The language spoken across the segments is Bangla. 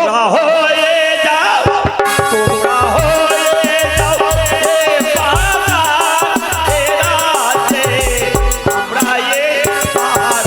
তোমরা হয়ে যাও, তোমরা হয়ে যাও এ পাড়া এরা আছে, আমরা এ পাড়া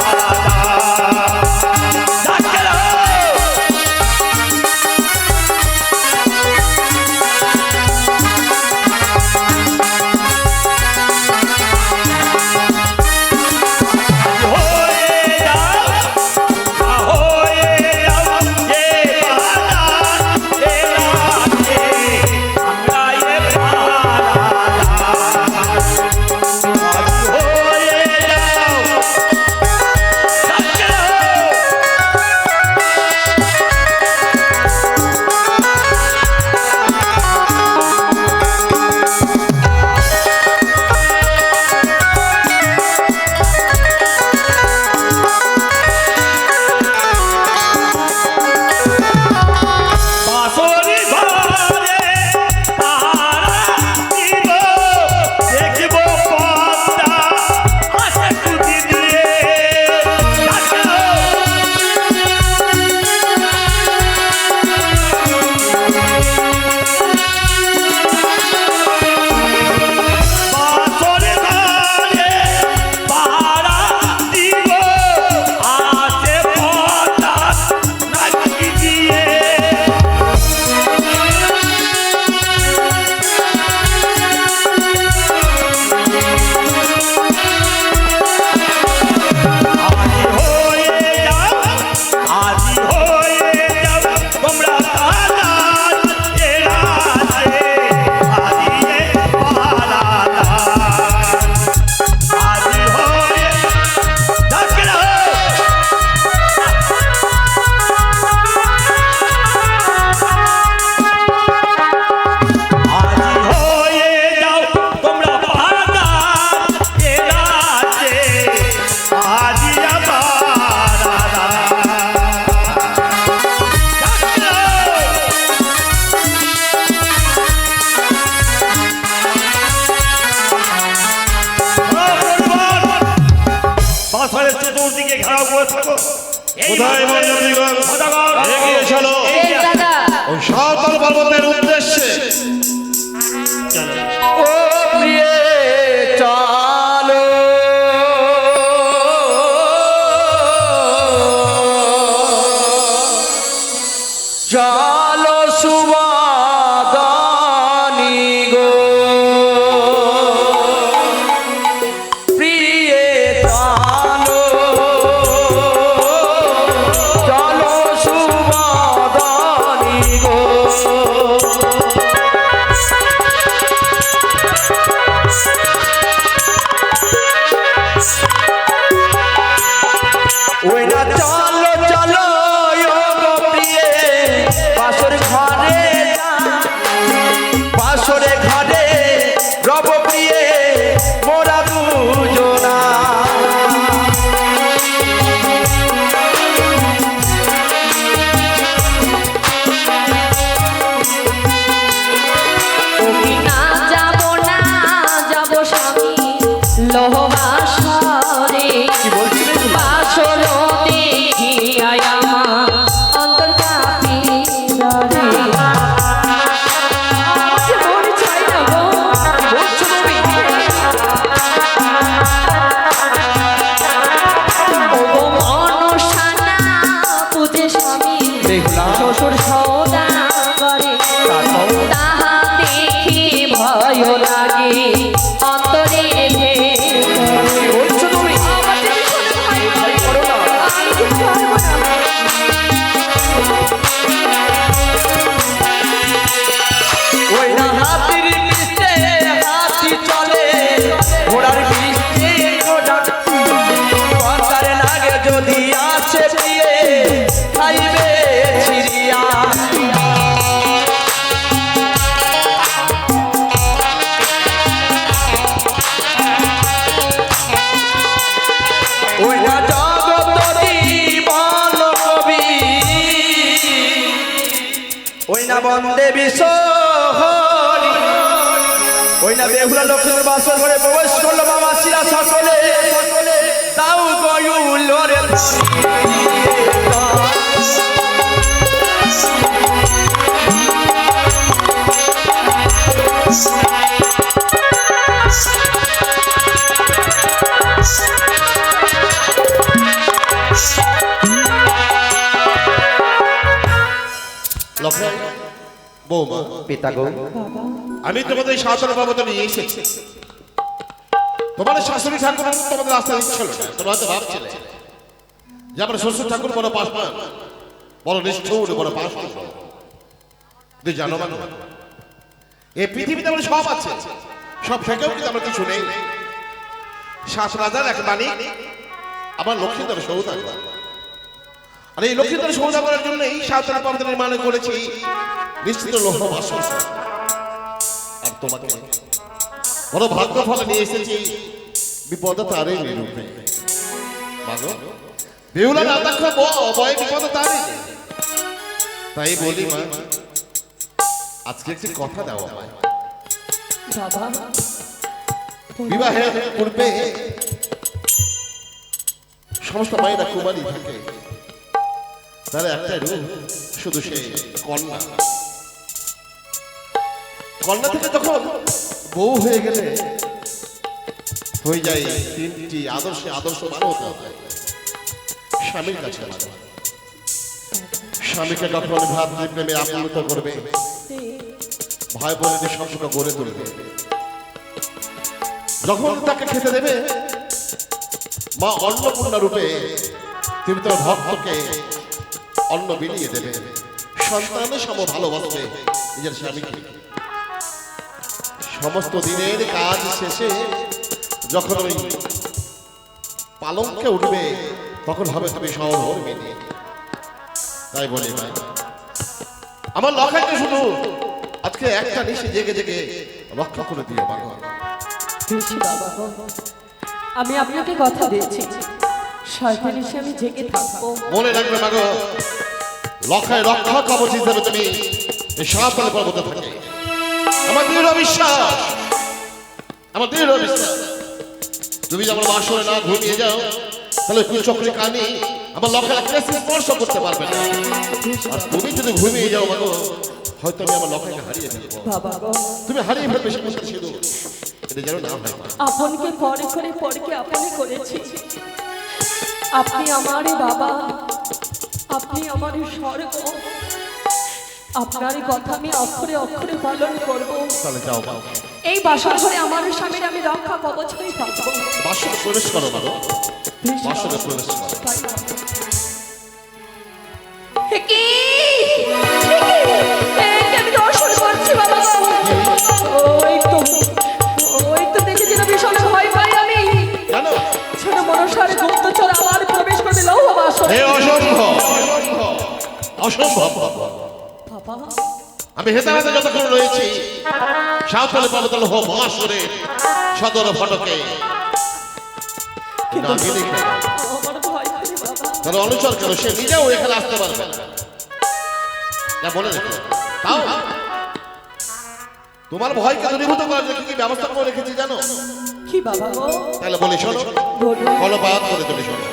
চতুর্দিকে ঘেরাও করে থাকো। কোথায় মন্ডলীগণ এগিয়ে চলো ওই সাঁওতাল পর্বতের উদ্দেশ্যে। ও প্রিয়ে চলো চলো সুবাদানি গো প্রিয়ে চলো চলো সুবাদানি গো ওই না চলো চলো গো প্রিয়ে বাসর ঘরে বাসরে ঘরে রব প্রিয়ে মোরা দুজনা না যাব না যাব স্বামী লোহবাসরে কি বলছিলেন বাসর দেখিয়াই আমার অন্তর কাঁপিয়া রে। আমাকে মন চাই না গো, বলছো তুমি ও গো মনসানা পূজে স্বামী দেখলাম শ্বশুর সদা করে, তারপর তাহা দেখি ভয় লাগে অন্তরে ভেতরে। কি বলছো তুমি আমার যে ভীষণ ভয় করে। করো না আমি কিছু পারবো না। ওই না হাতির পিছে হাতি চলে ঘোড়ার পিছে ঘোড়া পঞ্চারে লাগে যদি আসে প্রিয়ে খাইবে ছিড়িয়া ওই না জগৎ জীবন কবি ওই না বন্দে বিশ্ব হরি ওই না বেহুলা লক্ষ্মীর বাসর ঘরে প্রবেশ করলো বাবা শিরা সকলে তাও গয়ুল রে বৌমা, পিতা গো, আমি তোমাদের এই সাঁওতাল পর্বতে নিয়ে এসেছি। তোমাদের শাশুড়ি ঠাকুর তোমাদের রাস্তায় ছিল না। তোমরা তো ভাবছিলে যে আমার শ্বশুর ঠাকুর বড় পাশমান, বড় নিষ্ঠুর, বড় পাশমান। তুই জানো না, এই পৃথিবীতে আমার সব আছে, সব থেকেও কিন্তু আমার কিছু নেই। শাস রাজার এক মানিক আমার লক্ষ্মীধর সৌদাগর, আর এই লক্ষ্মীধর সৌদাগরের জন্য এই সাঁওতাল পর্বত নির্মাণ করেছি নিশ্চিত লৌহ ভাষণ। আর তোমাকে বড় ভাগ্য ফলে নিয়ে এসেছি বিপদ তারই নিরূপে। মাগো, বেহুলা না দেখো ভয় বিপদ তারই। তাই বলি মা, আজকে একটি কথা দাও আমায়। বাবা বিবাহের পূর্বে সমস্ত মায়েরা কুমারী থাকে, তারা একটাই রূপ, শুধু সে কন্যা। কন্যা থেকে তখন বউ হয়ে গেলে হয়ে যায় তিনটি আদর্শ মানব হতে হবে। স্বামীর কাছে মানব, স্বামীকে কখন ভ্রাতৃপ্রেমে আপ্লুত করবে, ভাই বোনেদের সম্পর্ক গড়ে তুলবে। যখন তাকে খেতে দেবে, মা অন্নপূর্ণা রূপে তুমি তোমার ভক্তকে অন্ন বিলিয়ে দেবে। সন্তানের সম ভালোবাসবে নিজের স্বামীকে। সমস্ত দিনের কাজ শেষে যখন ওই পালঙ্কে উঠবে, তখন হবে তুমি সহধর মেনে। তাই বলি ভাই, আমার লক্ষ্যকে শুধু আজকে একটা নিশে জেগে জেগে রক্ষা করে দিও বাবা। বেশি বাবা গো, আমি আপনাকে কথা দিয়েছি, শয়তান এসে আমি জেগে থাকবো। মনে রাখবে মাগো, লক্ষায় রক্ষা কবচ হিসেবে তুমি এই সাঁওতাল পর্বতে থাকে। আমার দৃঢ় বিশ্বাস, আমার দৃঢ় বিশ্বাস, তুমি যখন বাসরে না ঘুমিয়ে যাও, তাহলে কুচক্রি কানি আমার লক্ষায় কেসি স্পর্শ করতে পারবে না। আর তুমি যদি ঘুমিয়ে যাও মাগো, হয়তো আমি আমার লক্ষাকে হারিয়ে ফেলবো। বাবা গো, তুমি হারিয়ে ফেলবে সে কথা ছিল, এটা যেন না হয়। আপনকে পরে করে পরকে আপনি করেছি। আপনি আমারই বাবা, আপনি আমারই স্বর্গ। আপনারই কথা আমি অক্ষরে অক্ষরে পালন করব। তাহলে যাও বাবা, এই বাসর ঘরে আমার স্বামীর আমি রক্ষা কবচ হয়ে থাকবো। বাসরে প্রবেশ করো মাগো, বাসরে প্রবেশ করো। কি আমি দর্শন করছি বাবা। ওই তো দেখেছি না, ভীষণ ভয় পাই আমি। জানো ছোট মনসার গুপ্তচর আমার প্রবেশ করবে লৌহ বাসর। এ অসম্ভব, অসম্ভব। বাবা আমি হেতাহাতে যতক্ষণ রয়েছি সাঁওতাল পর্বত লৌহ মহাসুরে সদর ফটকে কিন্তু না গেলে কেন? আমার ভয় করে বাবা। তাহলে অনুচর কেন? সে নিজেও এখানে আসতে পারবে না। যা বলে রেখো, তাও তোমার ভয়কে দূরীভূত করার জন্য কি ব্যবস্থা করে রেখেছি জানো? কি বাবা গো? তাহলে বলি শোনো, বলুন। কলপাত করে তুমি শোনো।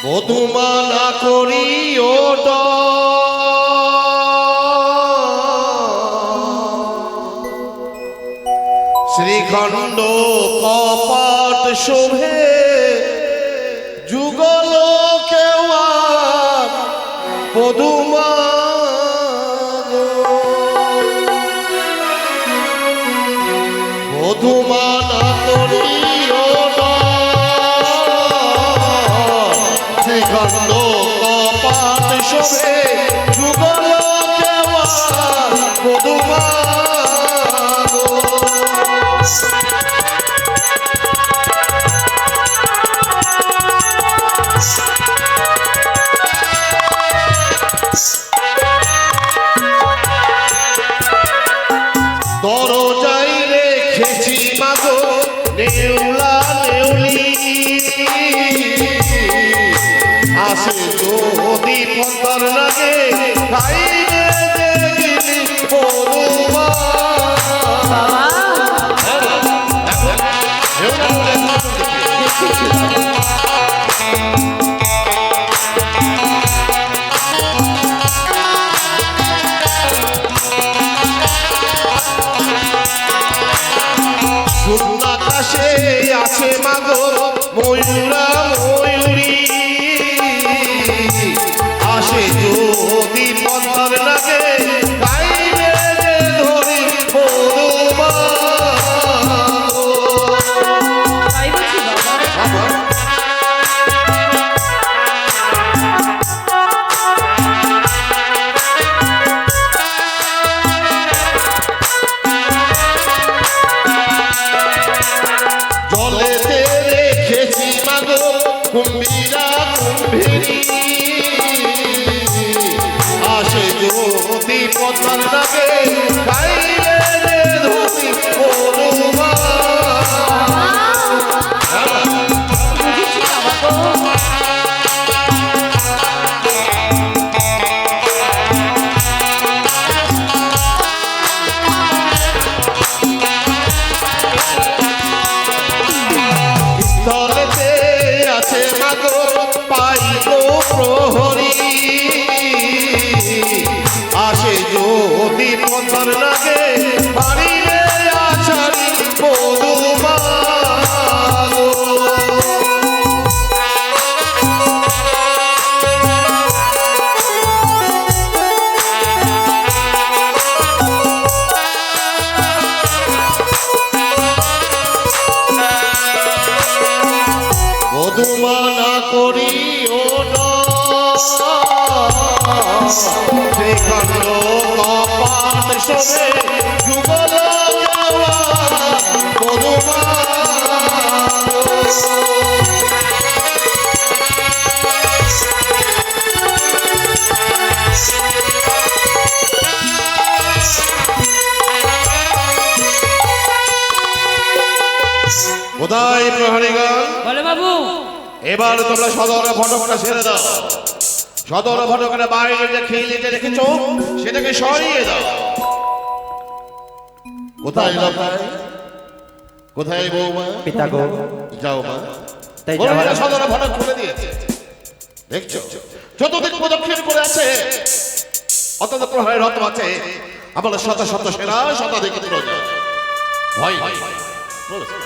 বধুমালা করিও শ্রীখণ্ড কপাট শোভে যুগল কেওয়া পদুমা বধুমালা করিও শ্রীখণ্ড কপাট শোভে যুগল কেওয়া পদুমা দরজায় রেখেছি মাগো নেউলা নেউলি আসে যদি পন্তর না আকাশে আছে মাগো ময়ূরা ময়ূরী আসে যদি পদ্মার লাগে গাইবে যে ধরি পদুমা তাই বলছি বাবা। জলেতে রেখেছি মাগো কুম্ভীরা কুম্ভীরি আসে যদি পদ্মার লাগে গাইবে যে ধরি পদুমা বুঝেছি বাবা গো। স্থলেতে আছে মাগো পাইগো প্রহরী আসে যদি পদ্মার লাগে বাড়িরে আছাড়ি পদুমা পদুমা না করিও না শ্রীখণ্ড কপাল শোভে যুগল যাওয়া পদুমা কোথায় প্রহরীগণ বলে বাবু এবার তোমরা সদর ফটকটা ছেড়ে দাও সদর ফটকের বাইরে যে খিলিতে রেখেছো সেটাকে সরিয়ে দাও কোথায় লখায় কোথায় বৌমা পিতা গো, যাও মা তাই বৌমা যাওয়ার- সদর ফটক খুলে দিয়েছে দেখছো চতুর্দিক প্রদক্ষিণ করে আছে অত্যন্ত প্রহরের রত আছে আমাদের শত শত সেনা শতাধিক প্রজা ভয় নেই।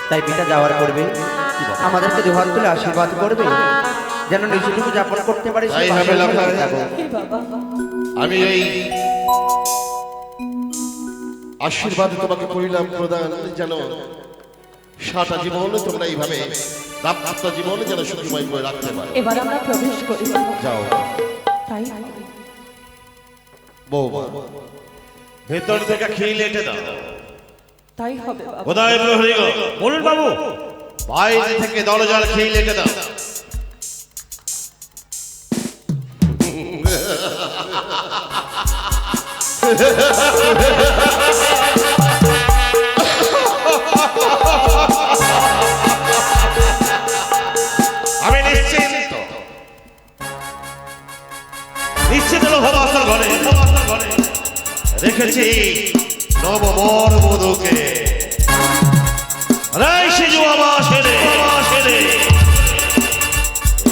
তাই পিতা যাওয়ার করবে, আমাদেরকে দুহাত তুলে আশীর্বাদ করবে যেন নিজেটুকু যাপন করতে পারি। তাই হবে লখায়। হে বাবা, আমি এই আশীর্বাদ তোমাকে করিলাম প্রদান যেন সারা জীবন তোমরা এইভাবে দাম্পত্য জীবন যেন সুখময় করে রাখতে পারো। এবার আমরা প্রবেশ করি বাবা। যাও তাই বৌমা ভেতর থেকে খিল এঁটে দাও তাই হবে বাবা। কোথায় প্রহরীগণ বলুন বাবু বাইরে থেকে দরজার খিল এঁটে দাও আমি নিশ্চিন্ত নিশ্চিত ভবাসর ঘরে রেখেছি নববর বধূকে রাই সিজু আমার সেরে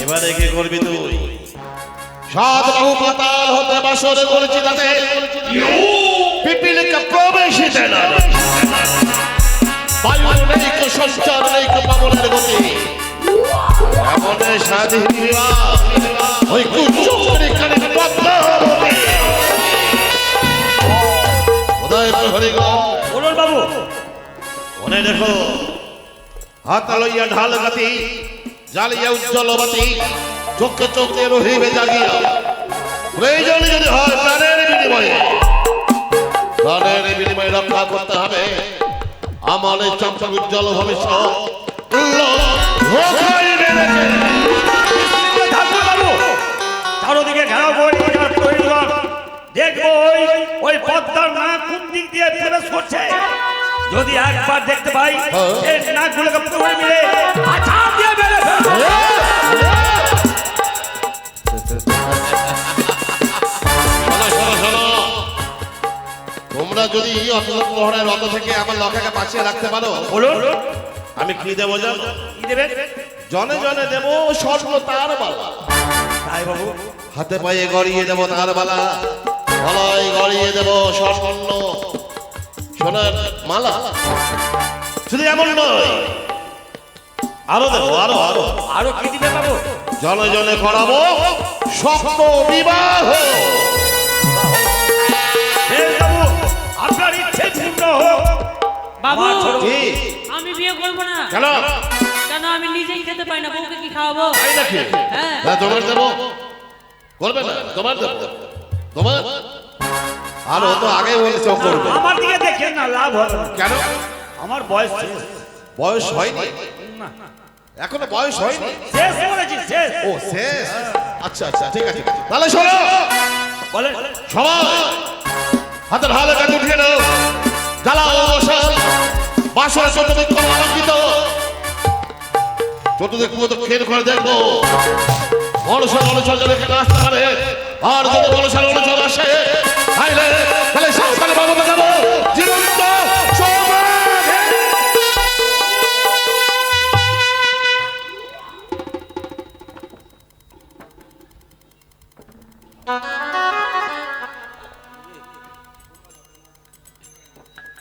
এবারে কি করবি তুই সাত বাহু পাতাল হতে বাসর করেছি তাতে পিপিলিকা প্রবেশিতে না বায়ু নেই কো সঞ্চার নেই কো পাবনের গতি এমন স্বাধীন ওই কুচুরি কানে পদ্মা হবে কোথায় প্রহরীগণ বলুন বাবু মনে দেখো হাত লইয়া ঢাল গাতি জ্বালিয়া উজ্জ্বল বাতি চোখে চোখ দিয়ে রহিবে জাগিয়া প্রয়োজন যদি হয় প্রাণের বিনিময়ে রক্ষা করতে হবে আমার এই চমচম উজ্জ্বল ভবিষ্যৎ ঠাকুর বাবু চারোদিকে ঘেরাও করে দেখবো ওই পদ্মার নাক কোন দিক দিয়ে প্রবেশ করছে যদি একবার দেখতে পাই এই নাকগুলোকে পুরো মিলে আছাড় দিয়ে মেরে ফেলবো। তোমরা যদি অন্তঃপ্রহরের রত থেকে আমার লকাকে বাঁচিয়ে রাখতে পারো বলুন আমি কি দেবো জানো কি দেবেন জনে জনে দেব স্বর্ণ তার বালা তাই বাবু হাতে পায়ে গড়িয়ে দেব তার বালা গলায় গড়িয়ে দেব স্বর্ণ সোনার মালা শুধু এমন নয় আরো দেবো আরো আরো আরো কি দিবে বাবু? জনে জনে করাবো স্বপ্ন বিবাহ। বেশ বাবু, আপনার ইচ্ছে পূর্ণ হোক। বাবু আমার ছোট- কি আমি বিয়ে করব না। কেন কেন আমি নিজেই খেতে পাই না, বউকে কি খাওয়াবো? তাই নাকি? হ্যাঁ। হ্যাঁ, তোমার দেবো করবে না, তোমার দেবো তোমার। আর ও তো আগে বলেছে ও করবে। আমার দিকে দেখেন না, লাভ হবে না। কেন আমার বয়স শেষ। বয়স হয়নি? এখনো বয়স হয়নি? শেষ বলেছি, শেষ। ও শেষ। আচ্ছা আচ্ছা ঠিক আছে, তাহলে শোনো বলেন। সবাই হাতের হালে কাজ উঠিয়ে নাও, জ্বালাও মশাল, বাসর চতুর্দিক আলোকিত, চতুর্দিক খেল করে দেখবো মনসার অনুচর যেন এখানে আসতে পারে। আর যদি মনসার অনুচর আসে তাহলে সংস্কারে বাবুকে যাবো জীবন্ত সমাধি।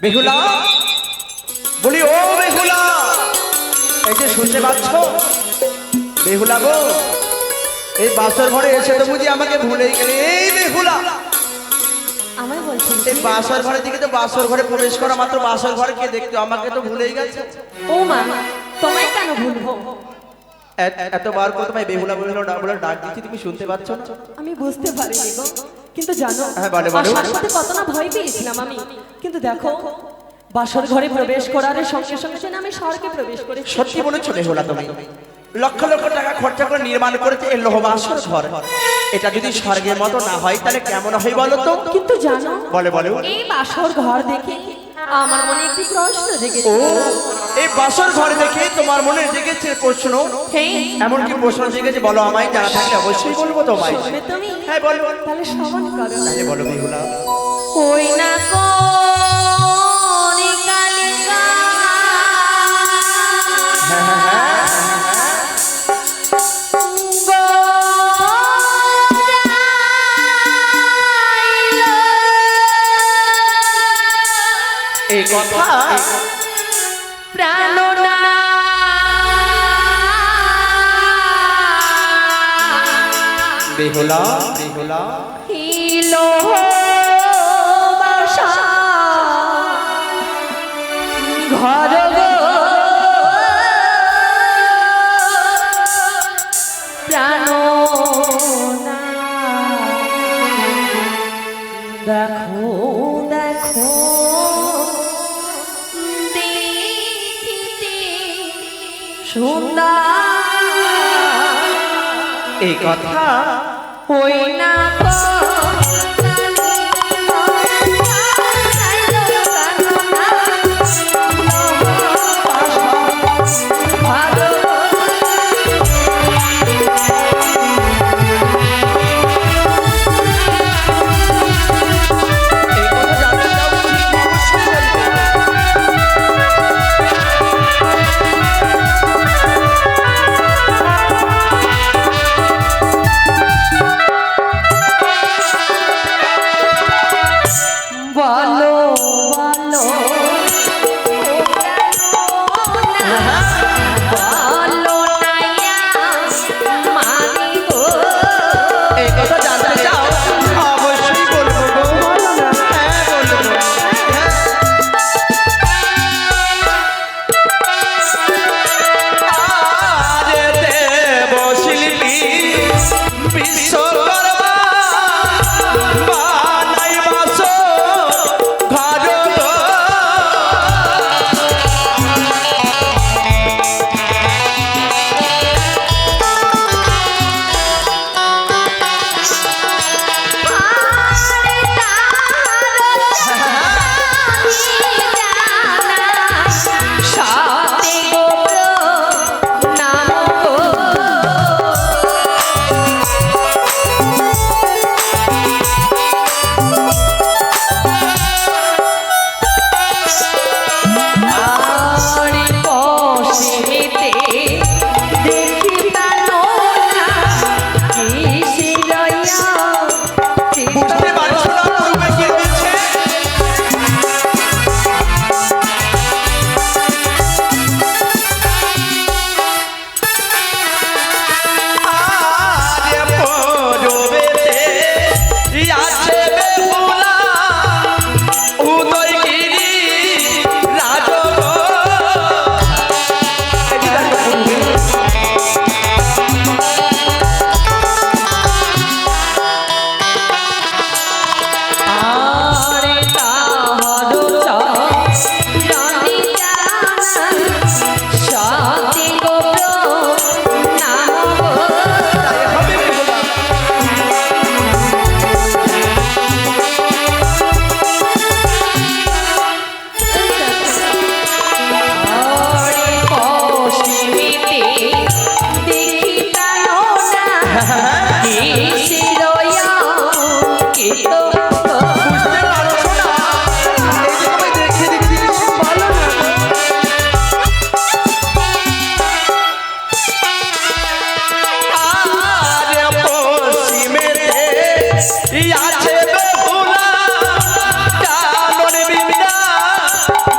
বেহুলা, বলি ও বেহুলা, এই যে শুনতে পাচ্ছ? বেহুলা গো, এই বাসর ঘরে এসে তো বুঝি আমাকে ভুলেই গেলে। এই বেহুলা, আমায় বলছেন এই বাসর ঘরের দিকে তো বাসর ঘরে প্রবেশ করা মাত্র বাসর ঘরে কে দেখতো, আমাকে তো ভুলেই গেছে। ও মা, তোমায় কেন ভুলবো? এতবার করে তোমায় বেহুলা বেহুলা বলে ডাক দিচ্ছি, তুমি শুনতে পাচ্ছ না? আমি বুঝতে পারিনি গো, কিন্তু জানো হ্যাঁ, বলো, বলো। আসার সাথে কত না ভয় পেয়েছিলাম আমি, কিন্তু দেখো বাসর ঘরে প্রবেশ করার সঙ্গে সঙ্গে যেন আমি স্বর্গে প্রবেশ করি। সত্যি বলেছো বেহুলা, তুমি লক্ষ লক্ষ টাকা খরচা করে নির্মাণ করেছে এই লোহবাসর ঘর। এটা যদি স্বর্গের মতো না হয় তাহলে কেমন হয় বলো তো? কিন্তু জানো বলে বলে এই বাসর ঘর দেখে আমার মনে একটি প্রশ্ন জেগেছে। ও, এই বাসর ঘর দেখে তোমার মনে জেগেছে প্রশ্ন? হ্যাঁ, এমন কি প্রশ্ন জেগেছে বলো, আমায় জানা থাকলে অবশ্যই বলবো তোমায়। শুনবে তুমি? হ্যাঁ বলো। তাহলে সমান করো। তাহলে বলো বেহুলা। ওই না কোনি কালিকা হ্যাঁ হ্যাঁ হ্যাঁ এই কথা প্রাণনা বেহুলা বেহুলা হিলো বাসা ঘর গো প্রাণনা দেখো দেখো দেখিতে সুন্দর এই কথা হই না এই কথা জানতে চাও বুঝি? অবশ্যই বলবো। আছে বেহুলা জানন বিনা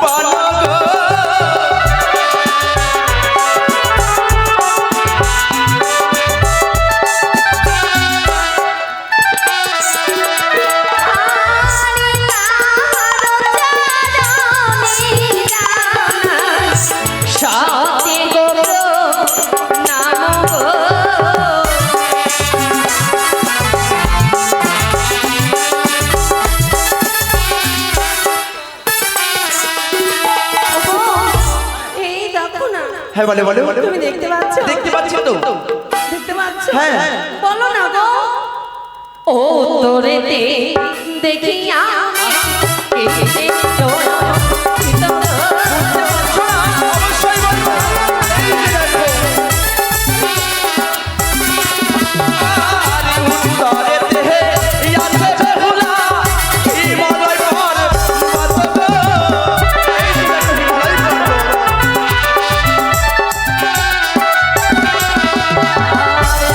বলো গো সত্যি গো নাম গো এই দেখো না, হ্যাঁ বলে বলে বলে তুমি দেখতে পাচ্ছ? দেখতে পাচ্ছি তো দেখতে পাচ্ছ? হ্যাঁ। বলো না গো। ও তোরেতে দেখিয়া কেসে তোর অবশ্যই বলবো এই যে দেখো আরে উত্তরে দেহে আছে বেহুলা হিমালয় পর্বত গো এই যে দেখো হিমালয় পর্বত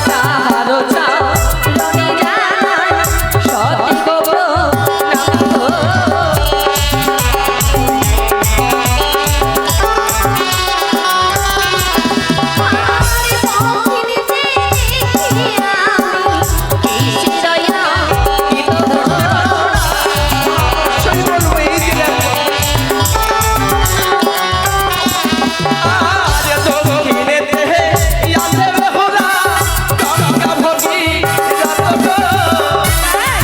তাহারো চাও রনি যায় সত্যি গো নাম গো অবশ্যই বলবো এই যে দেখো আরে দক্ষিণে দেহে আছে বেহুলা গঙ্গা ভগী রাত গো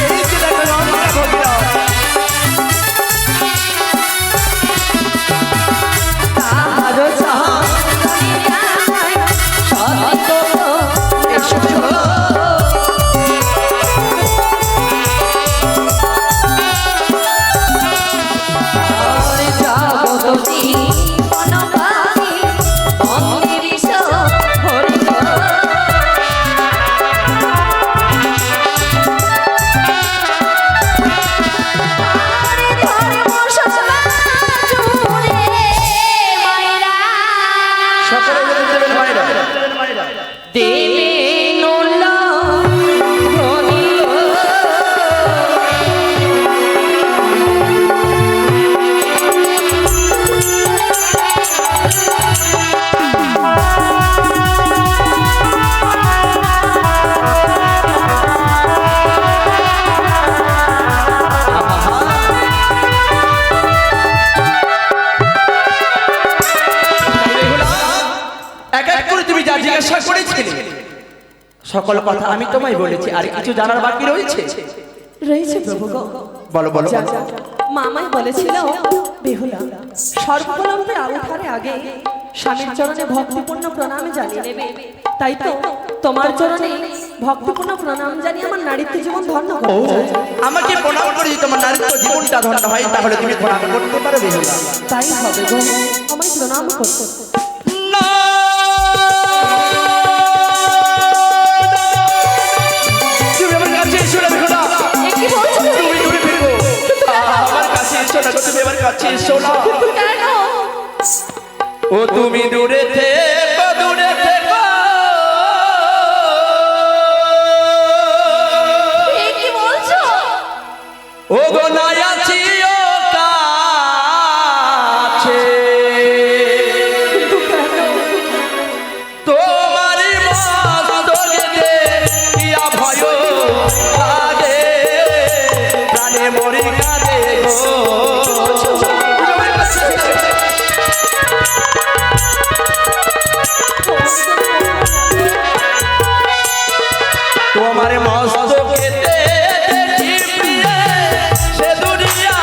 এই যে দেখো গঙ্গা ভগী রাত তাহারো চাও রনি যায় সত্যি গো এসো আর জগতী বনবাসী বন্দে বিষ হরি গো সকলে বলে দেবেন মায়েরা দেবে নোলা ধনী গো বেহুলা এক এক করে তুমি যা জিজ্ঞাসা করেছিলে সকল কথা আমি তোমায় বলেছি আর কিছু জানার বাকি রয়েছে রয়েছে প্রভু গো। বলো বলো যা যা মামাই বলেছিল বেহুলা সর্বপ্রলম্বে আউঠারে আগে স্বামীর চরণে ভক্তিপূর্ণ প্রণাম জানিয়ে নেবে। তাই তো তোমার চরণে ভক্তিপূর্ণ প্রণাম জানিয়ে আমার নারীত্ব জীবন ধন্য ও করতে চাই। আমাকে প্রণাম করে যদি তোমার নারীত্ব জীবনটা ধন্য হয় তাহলে তুমি প্রণাম করতে পারো বেহুলা তাই হবে গো, আমায় প্রণাম করতে। তুমি আমার কাছে এসো না বেহুলা এ কি বলছো তুমি? তুমি দূরে থেকো আমার কাছে এসো না তুমি আমার কাছে এসো না কেন? ও তুমি দূরে থেকো দূরে থেকো এ কি বলছো? ও গো নাই আছি ও কাছে তোমারি মস্তকে দেখিয়া ভয় লাগে প্রাণে মরি কাঁদে গো তোমার মস্তকে দেখি প্রিয়ে সে দুনিয়া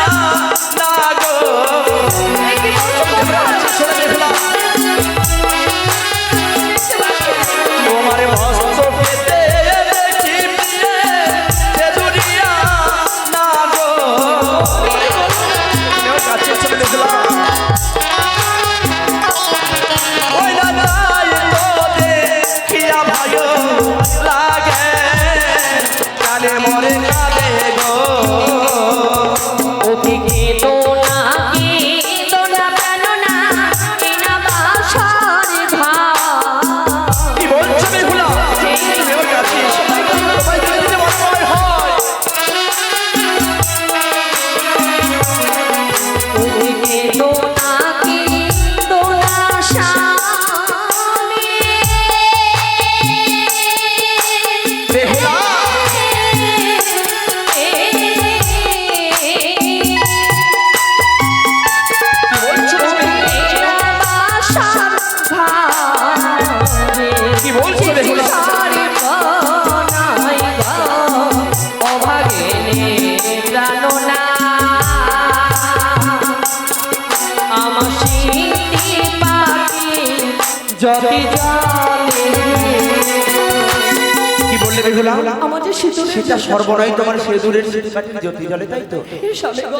বেহুলা আমার যে সিঁদুরের সেটা সর্বনয় তোমার সিঁদুরের সিঁদুরকাঠির জ্যোতি জ্বলে, তাই তো হে স্বামী গো,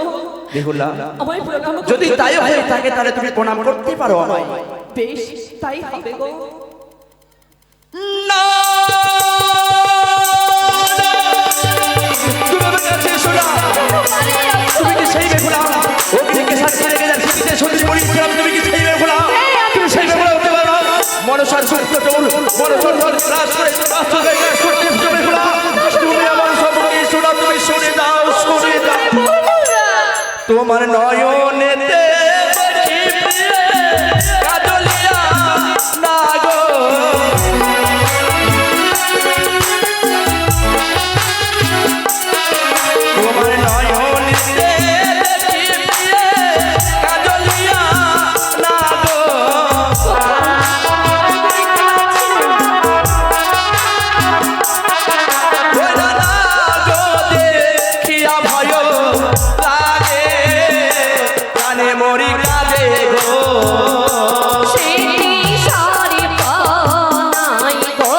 বেহুলা? আমায় প্রণাম করো। যদি তাই হয়ে থাকে তাহলে তুমি প্রণাম করতে পারো আমায়। বেশ, তাই হবে গো। না, তুমি আমার কাছে এসো না। তুমি কি সেই বেহুলা? অগ্নিকে সাক্ষী রেখে যাচ্ছি, শীতে সন্ধি পরিশ্রম, তুমি কি সেই বেহুলা? তুমি সেই বেহুলা হতে পারো না। মনসার শুক্র চৌর, মনসার ধর রাজ করে, রাষ্ট্রকে গ্রাস করতে এসেছো বেহুলা। তুমি আমার সম্পর্কে শোনা, তুমি শুনে দাও, শুনে দাও। তোমার নয়নেতে দেখি কাজলিয়া না গো, তোমার নয়নেতে দেখি কাজলিয়া না গো, ওরা না গো দেখিয়া ভয় লাগে, কানে মরি কাঁদে গো। স্মৃতি সারি পাই গো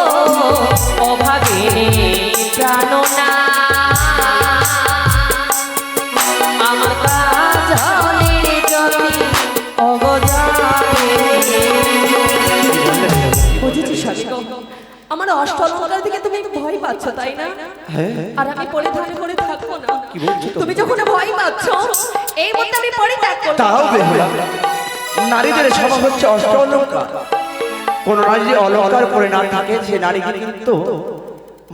অভাগে প্রাণনা আমার কাজলের জ্যোতি অবজাবে। বুঝেছি স্বামী গো, আমার অষ্টলঙ্কার দিকে তুমি ভয় পাচ্ছ তাই না? আর আমি পরিধান করে থাকবো না। তুমি যখন ভয় পাচ্ছ, এই মধ্যে আমি পরিত্যাগ করবো। তাও বেহুলা, নারীদের স্বভাব হচ্ছে অষ্ট অলঙ্কার। কোন নারী যে অলঙ্কার পরে না থাকে সে নারীকে কিন্তু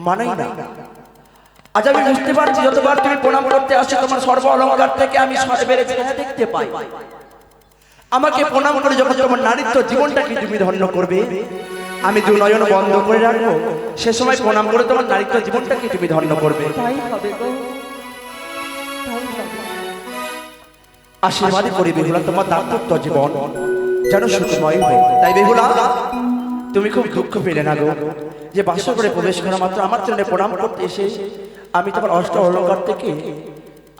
মানাই না। আজ আমি বুঝতে পারছি, যতবার তুমি প্রণাম করতে আসছো তোমার সর্ব অলঙ্কার থেকে আমি সর্বের চেহারা দেখতে পাই। আমাকে প্রণাম করে যখন তোমার নারীত্ব জীবনটাকে তুমি ধন্য করবে, আমি দু নয়ন বন্ধ করে রাখবো, সে সময় প্রণাম করে তোমার নারীত্ব জীবনটাকে তুমি ধন্য করবে। তাই হবে গো, তাই হবে। আশীর্বাদ করি বেহুলা, তোমার দাম্পত্য জীবন যেন সুখময় হয়। তাই বেহুলা, তুমি খুব দুঃখ পেলে না গো যে বাসর করে প্রবেশ করা মাত্র আমার জন্য প্রণাম করতে এসে আমি তোমার অষ্ট অলঙ্কার থেকে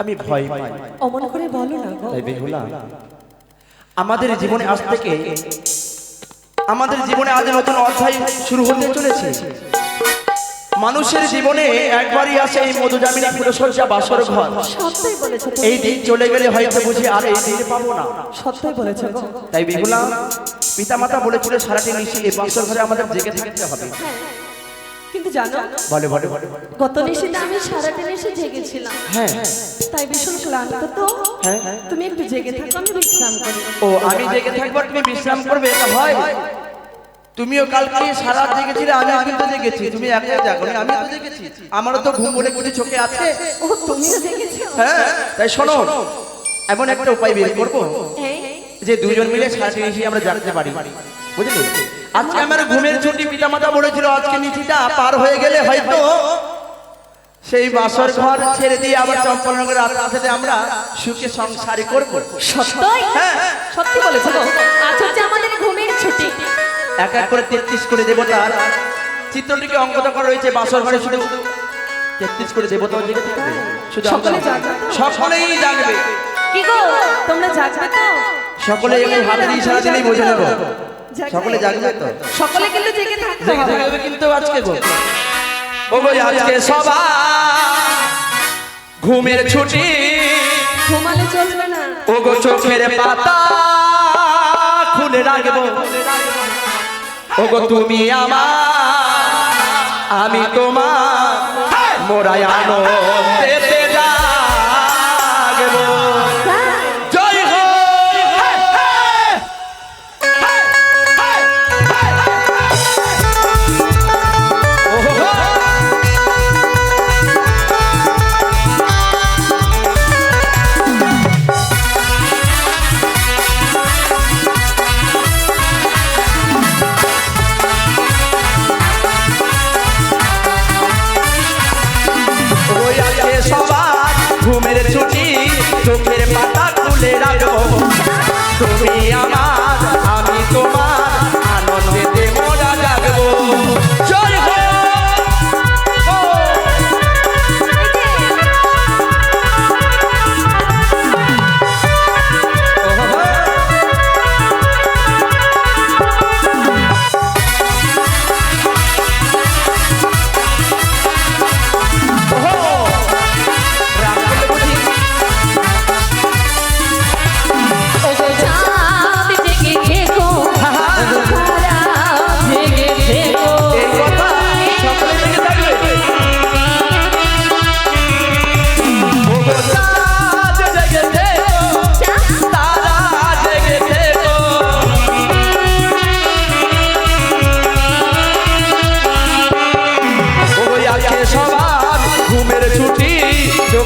আমি ভয় পাই। অমন করে বলো না গো। তাই বেহুলা, আমাদের জীবনে আজ থেকে আমাদের জীবনে আজ নতুন অধ্যায় শুরু হতে চলেছে। মানুষের জীবনে একবারই আসে এই মধুজামিনী ফুলসজ্জা বাসর ঘর। সত্যই বলেছো তুমি। এই দিন চলে গেলে হয়তো বুঝি আর এই দিন পাবো না। সত্যই বলেছো গো। তাই বেহুলা, পিতামাতা বলেছিল সারাটি নিশি এই বাসর ঘরে আমাদের জেগে থাকতে হবে। কিন্তু জানো, বলে বলে বলে গত নিশিতে আমি সারাটা নিশি জেগেছিলাম। হ্যাঁ তাই ভীষণ ক্লান্ত তো। হ্যাঁ। তুমি একটু জেগে থাকো, আমি বিশ্রাম করি। ও আমি জেগে থাকবো, তুমি বিশ্রাম করবে, এটা হয়? তুমিও কালকে সারা জেগেছিলে, আমি কিন্তু জেগেছি, তুমি একাই জাগোনি, আমি তো জেগেছি, আমারও তো ঘুম বলে কিছু চোখে আছে। ও তুমিও জেগেছো? হ্যাঁ, তাই শোনো, এমন একটা উপায় বের করবো হ্যাঁ। যে দুজন মিলে সারাটি নিশি আমরা জাগতে পারি, বুঝলি? আজকে আমার ঘুমের ছুটি, পিতামাতা বলেছিল আজকে নিশিটা পার হয়ে গেলে হয়তো সেই বাসর ঘর ছেড়ে দিয়ে আবার চম্পলনগরের রাতে আমরা সুখে সংসারই করবো। সত্যই? হ্যাঁ। সত্যি বলেছো গো। আজ হচ্ছে আমাদের ঘুমের ছুটি। এক এক করে 33 করে দেবতার চিত্রটিকে অঙ্কিত করা রয়েছে বাসর ঘরে, শুধু 33 করে দেবতা জেগে থাকবে, শুধু আমরা সকলে জাগবে তো? সকলেই জাগবে। কি গো, তোমরা জাগবে তো? সকলে একটু হাতের ইশারা দিলেই বুঝে নেব জাগবে? সকলে জাগবে তো। সকলে কিন্তু জেগে থাকতে জেগে হবে। থাকবে কিন্তু আজকে গো, ওগো আজকে সবাই ঘুমের ছুটি, ঘুমালে চলবে না। ওগো চোখের পাতা খুলে রাখবো, ওগো তুমি আমার আমি তোমার, মোরাই আনন্দেতে জাগবো। জয় হো। ওই আজকে সবার ঘুমের ছুটি, চোখের পাতা খুলে রাখো, তুমি আমার আমি তোমার, আনন্দেতে মোরা জাগবো। জয় হো।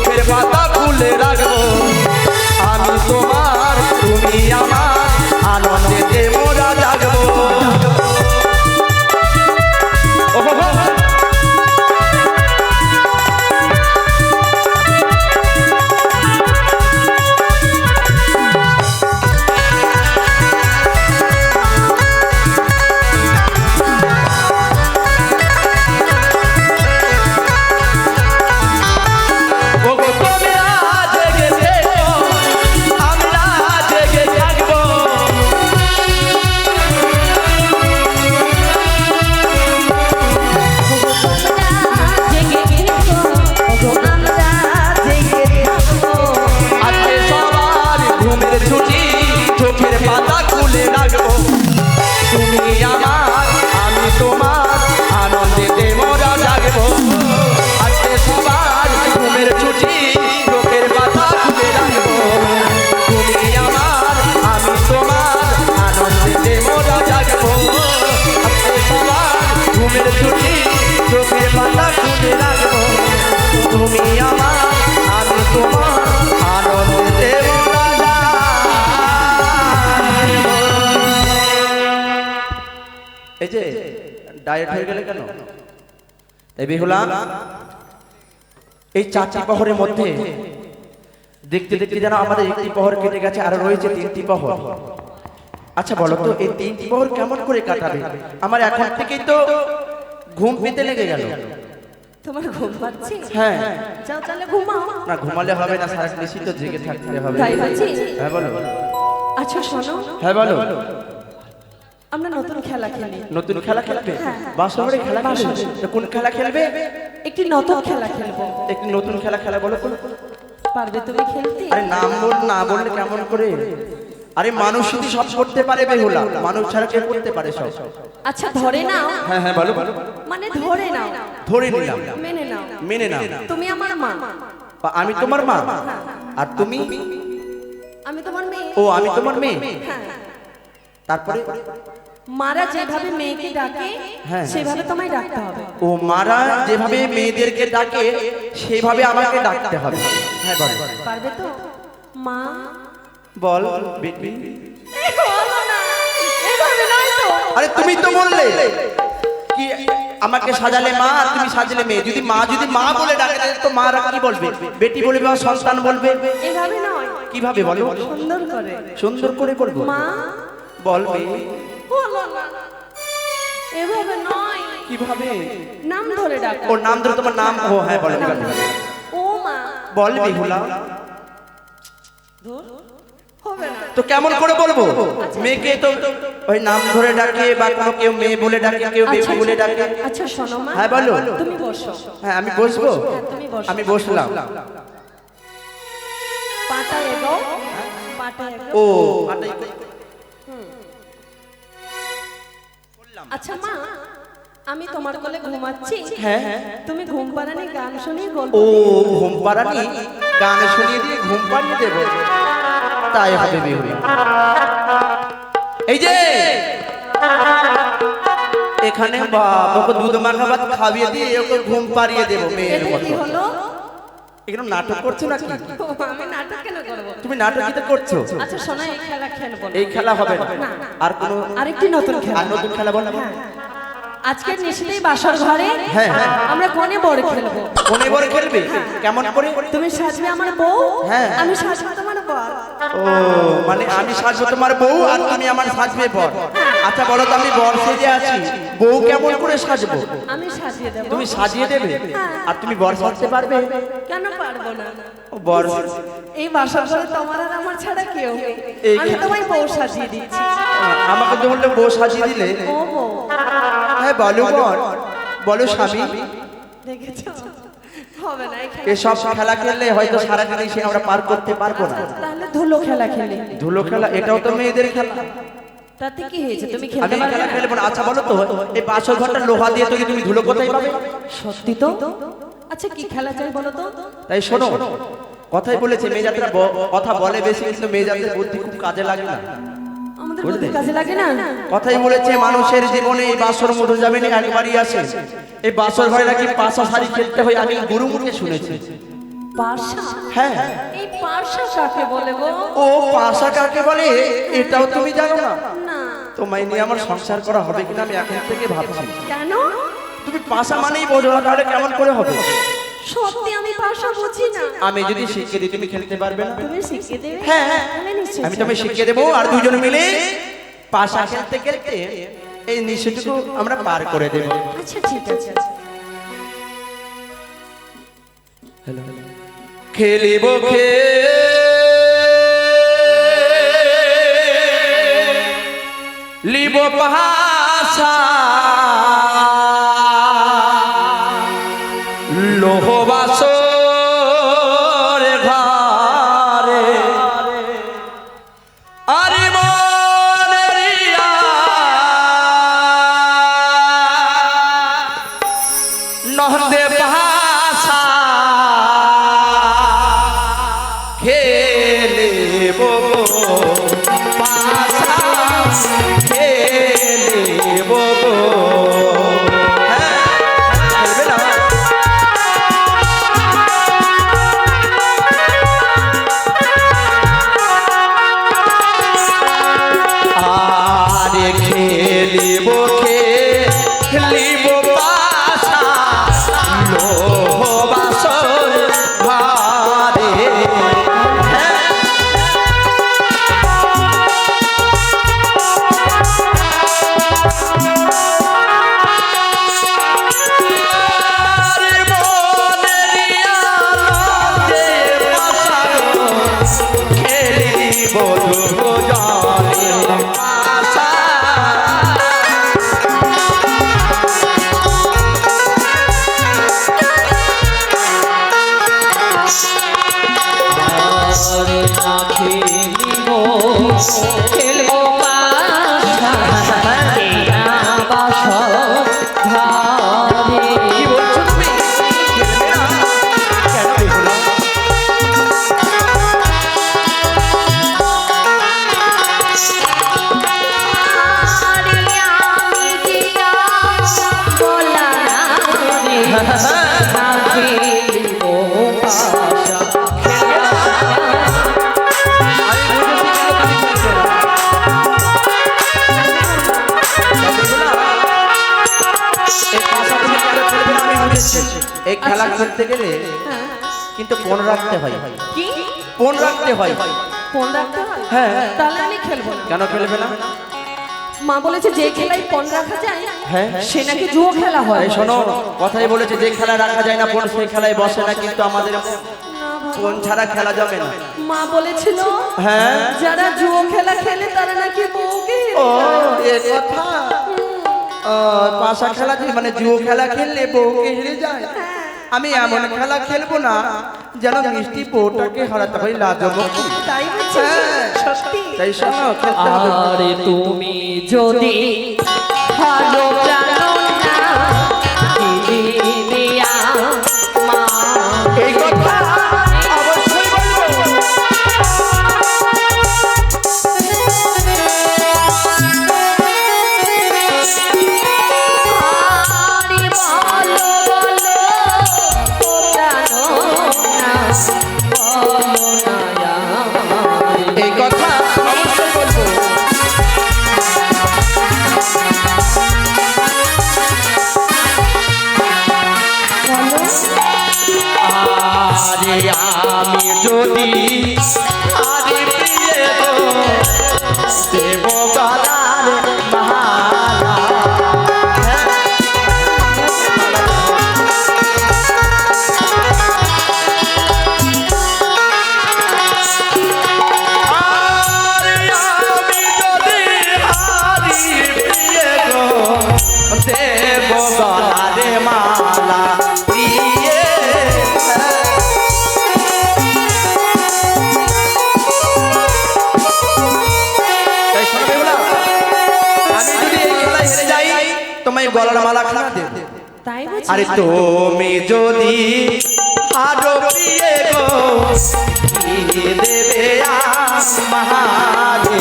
চোখের পাতা খুলে রাখবো আমি তোমার তুমি আমার আনন্দেতে মোরা জাগবো ওহো চোখের পাতা খুলে রাখবো তুমি আমার আমি তোমার আনন্দেতে মোরা জাগবো আজকে সবার ঘুমের ছুটি চোখের পাতা খুলে রাখবো তুমি আমার আমি তোমার আনন্দেতে মোরা জাগবো আজকে সবার ঘুমের ছুটি চোখের পাতা খুলে রাখবো তুমি আমার আমি তোমার আনন্দেতে মোরা এই যে ডায়েট হয়ে গেলে কেন এই বেহুলা এই 4টি প্রহরের মধ্যে দেখতে দেখতে যেন আমাদের একটি প্রহর কেটে গেছে আর রয়েছে 3টি প্রহর আচ্ছা বলো তো এই 3টি প্রহর কেমন করে কাটাবে আমার এখন থেকেই তো ঘুম পেতে লেগে গেল তোমার ঘুম পাচ্ছে? হ্যাঁ যাও তাহলে ঘুমাও। না ঘুমালে হবে না সারা বেশি তো জেগে থাকতে হবে তাই বলছি? হ্যাঁ বলো আচ্ছা শোনো, হ্যাঁ বলো আমরা নতুন খেলা খেলি। নতুন খেলা খেলবে বাসরে খেলা খেলবে তো কোন খেলা খেলবে একটি নতুন খেলা খেলবো। একটি নতুন খেলা খেলা বলো তো পারবে তুমি খেলতে? আরে নাম বল না বললে কেমন করে আরে মানুষ যদি সব করতে পারে বেহুলা মানুষ ছাড়া কে করতে পারে সব আচ্ছা ধরে নাও। হ্যাঁ হ্যাঁ বলো বলো মানে ধরে নাও, ধরে নিলাম মেনে নাও, মেনে নাও তুমি আমার মা বা আমি তোমার মা আর তুমি আমি তোমার মেয়ে। ও আমি তোমার মেয়ে হ্যাঁ, তারপরে মারা যেভাবে মেয়েকে ডাকে হ্যাঁ। সেভাবে তোমায় ডাকতে হবে। ও মারা যেভাবে মেয়েদেরকে ডাকে সেভাবে আমাকে ডাকতে হবে হ্যাঁ বল পারবে তো? মা বল বেটি বলো না, এভাবে নয় তো। আরে তুমি তো বললে কি আমাকে সাজালে মা আর তুমি সাজলে মেয়ে যদি মা বলে ডাকে তো মারা কি বলবে বেটি বলবে বা সন্তান বলবে এভাবে নয়, কিভাবে বলো সুন্দর করে। সুন্দর করে বলবো মা বল মেয়ে বলো না, এভাবে নয়, কিভাবে নাম ধরে ডাকো। ওর নাম ধরে তোমার নাম ও হ্যাঁ বলে ঠিক আছে। ও মা বল বেহুলা হবে না। তো কেমন করে বলবো মেয়েকে তো ওই নাম ধরে ডাকে বা কোনো কেউ মেয়ে বলে ডাকে কেউ বেটি বলে ডাকে আচ্ছা শোনো মা, হ্যাঁ বলো তুমি বসো। হ্যাঁ আমি বসবো হ্যাঁ, তুমি বসো। আমি বসলাম পাটা এগো, পাটা এগো। ও আচ্ছা মা, আমি তোমার কোলে ঘুমাচ্ছি, হ্যাঁ তুমি ঘুম পাড়ানি গান শুনিয়ে গল্প ও দিও। ঘুম পাড়ানি গান শুনিয়ে দিয়ে ঘুম পাড়িয়ে দেবো তাই হবে বেহুলা এই যে এখানে বাবাকে দুধ মাখা ভাত খাইয়ে দিয়ে ওকে ঘুম পাড়িয়ে দেবো মেয়ের এটা মতো কি হলো? এখানে নাটক করছো নাকি ও, আমি নাটক কেন করবো? তুমি নাটক কি তো করছো আচ্ছা শোনো, এই খেলা খেলবো না। এই খেলা হবে না না। আর কোনো আরেকটি নতুন খেলা। আর নতুন খেলা বল আজকের নিশ্চিতই বাসর ঘরে হ্যাঁ, হ্যাঁ। আমরা কোণে বড় খেলবো। কোনে বড় খেলবে কেমন করে তুমি সাজবে আমার বউ, হ্যাঁ। আমি সাজবো তোমার বর। ও মানে আমি সাজবো তোমার বউ আর তুমি আমার সাজবে বর আচ্ছা বলো তো আমি বর সেজে আছি বউ কেমন করে সাজবো আমি সাজিয়ে দেবো। তুমি সাজিয়ে দেবে আর তুমি বর সাজতে পারবে কেন পারবো না? ও বর এই বাসর ঘরে তোমার আর আমার ছাড়া কেউ নেই। এই আমি তোমায় বউ সাজিয়ে দিচ্ছি। আমাকে তো বললে বউ সাজিয়ে দিলে ও বউ, হ্যাঁ বলো বর বলো স্বামী দেখেছো? হবে না এই খেলা। এসব খেলা খেললে হয়তো সারাদিন সে আমরা পার করতে পারবো না তাহলে ধুলো খেলা খেলি। ধুলো খেলা এটাও তো মেয়েদের খেলা তাতে কি হয়েছে? তুমি আমি খেলতে এই পারবে খেলা না? খেলবো না আচ্ছা বলো তো এই 500 ঘন্টা লোহা দিয়ে তো তুমি ধুলো কোথায় পাবে সত্যি তো? আচ্ছা কি খেলা চাই বলো তো? তাই শোনো কথাই বলেছে মেয়ে জাতিরা কথা বলে বেশি কিন্তু মেয়ে জাতির বুদ্ধি খুব কাজে লাগে না আমাদের বুদ্ধি কাজে লাগে না? কথাই বলেছে মানুষের জীবনে এই বাসর মধু যাবে না একবারই আসে এই বাসর ঘরে নাকি 500 শাড়ি খেলতে হয় আমি গুরু মুখে শুনেছি পাশা? হ্যাঁ এই পাশা কাকে বলে গো? ও পাশা কাকে বলে এটাও তুমি জানো না? না। তোমায় নিয়ে আমার সংসার করা হবে কিনা আমি এখন থেকে ভাবছি। কেন? তুমি পাশা মানেই বোঝো না, তাহলে কেমন করে হবে? সত্যি আমি পাশা বুঝি না। আমি যদি শিখিয়ে দিই তুমি খেলতে পারবে না? তুমি শিখিয়ে দেবে? হ্যাঁ হ্যাঁ আমি নিশ্চয়ই আমি তোমায় শিখিয়ে দেবো, আর দুজন মিলে পাশা খেলতে খেলতে এই নিশাটুকু আমরা পার করে দেব। আচ্ছা ঠিক আছে। খেলিব লিব পাশা লোহবাসর ঘরে আরে মনেরিয়া নহদে পাশা খেলিব পাশা খেলিব। হ্যাঁ খেলবে না? আরে খেলিব খেলিব পাশা লোহবাসর ঘরে। আরে মনেরিয়া নদে পাশা খেলিব দুজনে পাশা। খেলবো পাশা বাসর ঘরে। কি বলছো তুমি? খেলবে না? কেন বেহুলা? আরে আমি দিয়া বলা রে না খেলবো পাশা। খেলবে না? আমি বুঝেছি এই খেলা খেলতে গেলে কিন্তু ফোন রাখতে হয়। কি? ফোন রাখতে হয়। ফোন রাখতে হয়? হ্যাঁ। তাহলে আমি খেলবো না। কেন খেলবে না? মা বলেছে যে খেলায় ফোন রাখা যায় হ্যাঁ সে নাকি জুয়ো খেলা হয়। এই শোনো, কথাই বলেছে যে খেলা রাখা যায় না ফোন সেই খেলায় বসে না, কিন্তু আমাদের না বাবা। ফোন ছাড়া খেলা যাবে না। মা বলেছিল হ্যাঁ যারা জুয়ো খেলা খেলে তারা নাকি বউকে ও এ কথা। পাশা খেলা যে মানে জুয়ো খেলা খেললে বউকে হেরে যায়। আমি এমন খেলা খেলবো না যেন মিষ্টি বউটাকে হারাতে হয় লাজমুখী। তাই বলছি হ্যাঁ। সত্যি। তাই শোনো খেলতে হবে। আরে তুমি যদি ভালো জানো না দিদিয়া মা এই কথা অবশ্যই বলবো। আরে বলো বলো ও জানো না বলো না এই কথা অবশ্যই বলবো। আরে আমি যদি আরে প্রিয় গো দেব গলার মালা। আরে আমি যদি হারি প্রিয় গো দেব গলার মালা প্রিয়। তাই শোনো বেহুলা, আমি যদি এই খেলায় হেরে যাই তোমায় গলার মালা খানা দেব। তাই বলছি। আরে তুমি যদি আরো প্রিয় গো কি দেবে আমারে।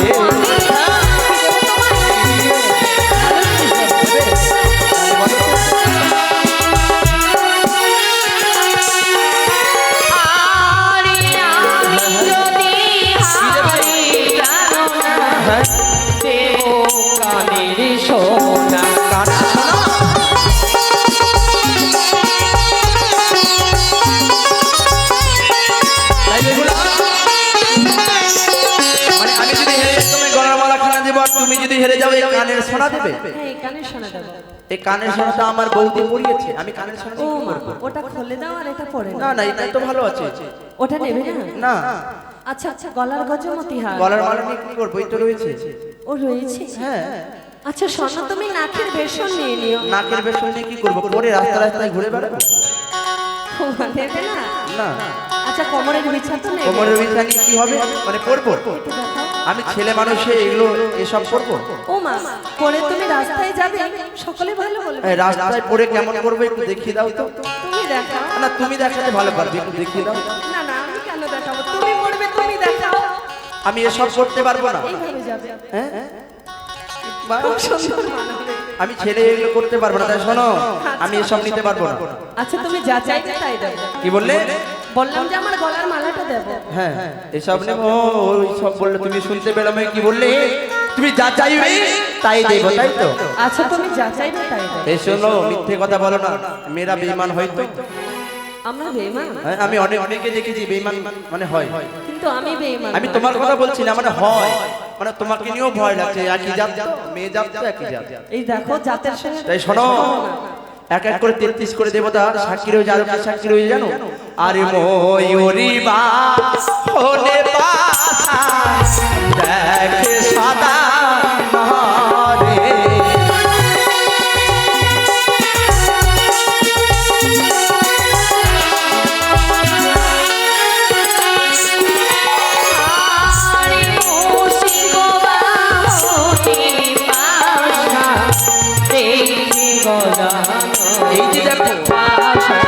হেরে যাও এই কানের সোনা দেবে? হ্যাঁ এখানে শোনা দেবো। এই কানের সোনাটা আমার বৌদি পরিয়েছে, আমি কানের সোনা ও দিয়ে মা, কি করবো? ওটা খুলে দাও আর এটা পরে না না, এটা তো ভালো আছে। ওটা নেবে না? না, আচ্ছা আচ্ছা, গলার গজমতি হার গলার মালা নিয়ে কি করবো? এই তো রয়েছে। ও রয়েছে। হ্যাঁ, আচ্ছা শোনো, তুমি নাকের বেসন নিয়ে নিও। নাকের বেসন নিয়ে কি করবো? পরে রাস্তা রাস্তায় ঘুরে বেড়াবো? ও, নেবে না? না। আচ্ছা কোমরের বিছা তো নেবে? কোমরের বিছা নিয়ে কি হবে? মানে পরবো? একটু দেখাও। আমি ছেলে মানুষে এগুলো এসব করবো? ও মা, পরে তুমি রাস্তায় যাবে, সকলে ভালো বলবে। এই রাস্তায় পরে কেমন করবো একটু দেখিয়ে দাও তো। তুমি দেখাও। না, তুমি দেখাতে ভালো পারবে, একটু দেখিয়ে দাও। না না, আমি কেন দেখাবো? তুমি পড়বে, তুমি দেখাও। আমি এসব করতে পারবো না। এইভাবে যাবে। হ্যাঁ, বা- খুব সুন্দর মানাবে। আমি ছেলে এগুলো করতে পারবো না, তাই শোনো, আমি এসব নিতে পারবো না। আচ্ছা তুমি যা চাইবে তাই দেবো। কি বললে? বললাম যে আমার গলার মালাটা দেবো। হ্যাঁ, এসব নেবো? ওই সব বললে তুমি শুনতে পেলাম। কি বললে? তুমি যা চাইবে তাই দেবো, তাই তো? আচ্ছা তুমি যা চাইবে তাই দেবো। এই শোনো, মিথ্যে কথা বলো না, মেয়েরা বেঈমান হয় তো। আমরা বেঈমান? হ্যাঁ, আমি অনেকে দেখেছি বেঈমান মানে হয়। কিন্তু আমি বেঈমান আমি না। তোমার কথা বলছি না, মানে হয়, মানে তোমাকে নিয়েও ভয় লাগছে। একই জাত তো, মেয়ে জাত তো একই জাত। এই দেখো জাতের সঙ্গে। তাই শোনো, এক এক করে 33 করে দেবতা সাক্ষী রয়েছে। আর কি সাক্ষী রয়েছে জানো? আরে ময়ূরী বাস হলে পাশা দেখে সাদা মারে। আরে মৌসি গোবা হতে পাশা দেখি গজানো এই যে দেখো, পাশা।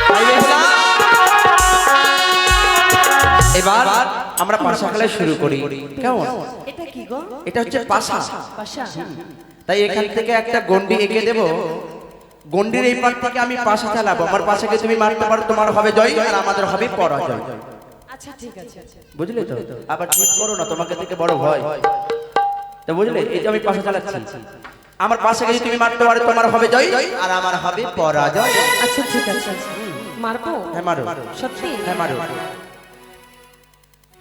তাই বেহুলা, এবার আমরা পাশা খেলা শুরু করি, কেমন? এটা কি গো? এটা হচ্ছে পাশা। পাশা? তাই এখান থেকে একটা গন্ডি এঁকে দেব। গন্ডির এই পার থেকে আমি পাশা চালাবো। আমার পাশাকে তুমি মারতে পারো, তোমার হবে জয় আর আমাদের হবে পরাজয়। আচ্ছা ঠিক আছে। বুঝলে তো? আবার ঠিক করো না, তোমাকে থেকে বড় ভয়। তো বুঝলে, এই যে আমি পাশা চালাচ্ছি, আমার পাশাকে যদি তুমি মারতে পারো, তোমার হবে জয় আর আমার হবে পরাজয়। আচ্ছা ঠিক আছে। মারবো? হ্যাঁ মারো। সত্যি? হ্যাঁ মারো।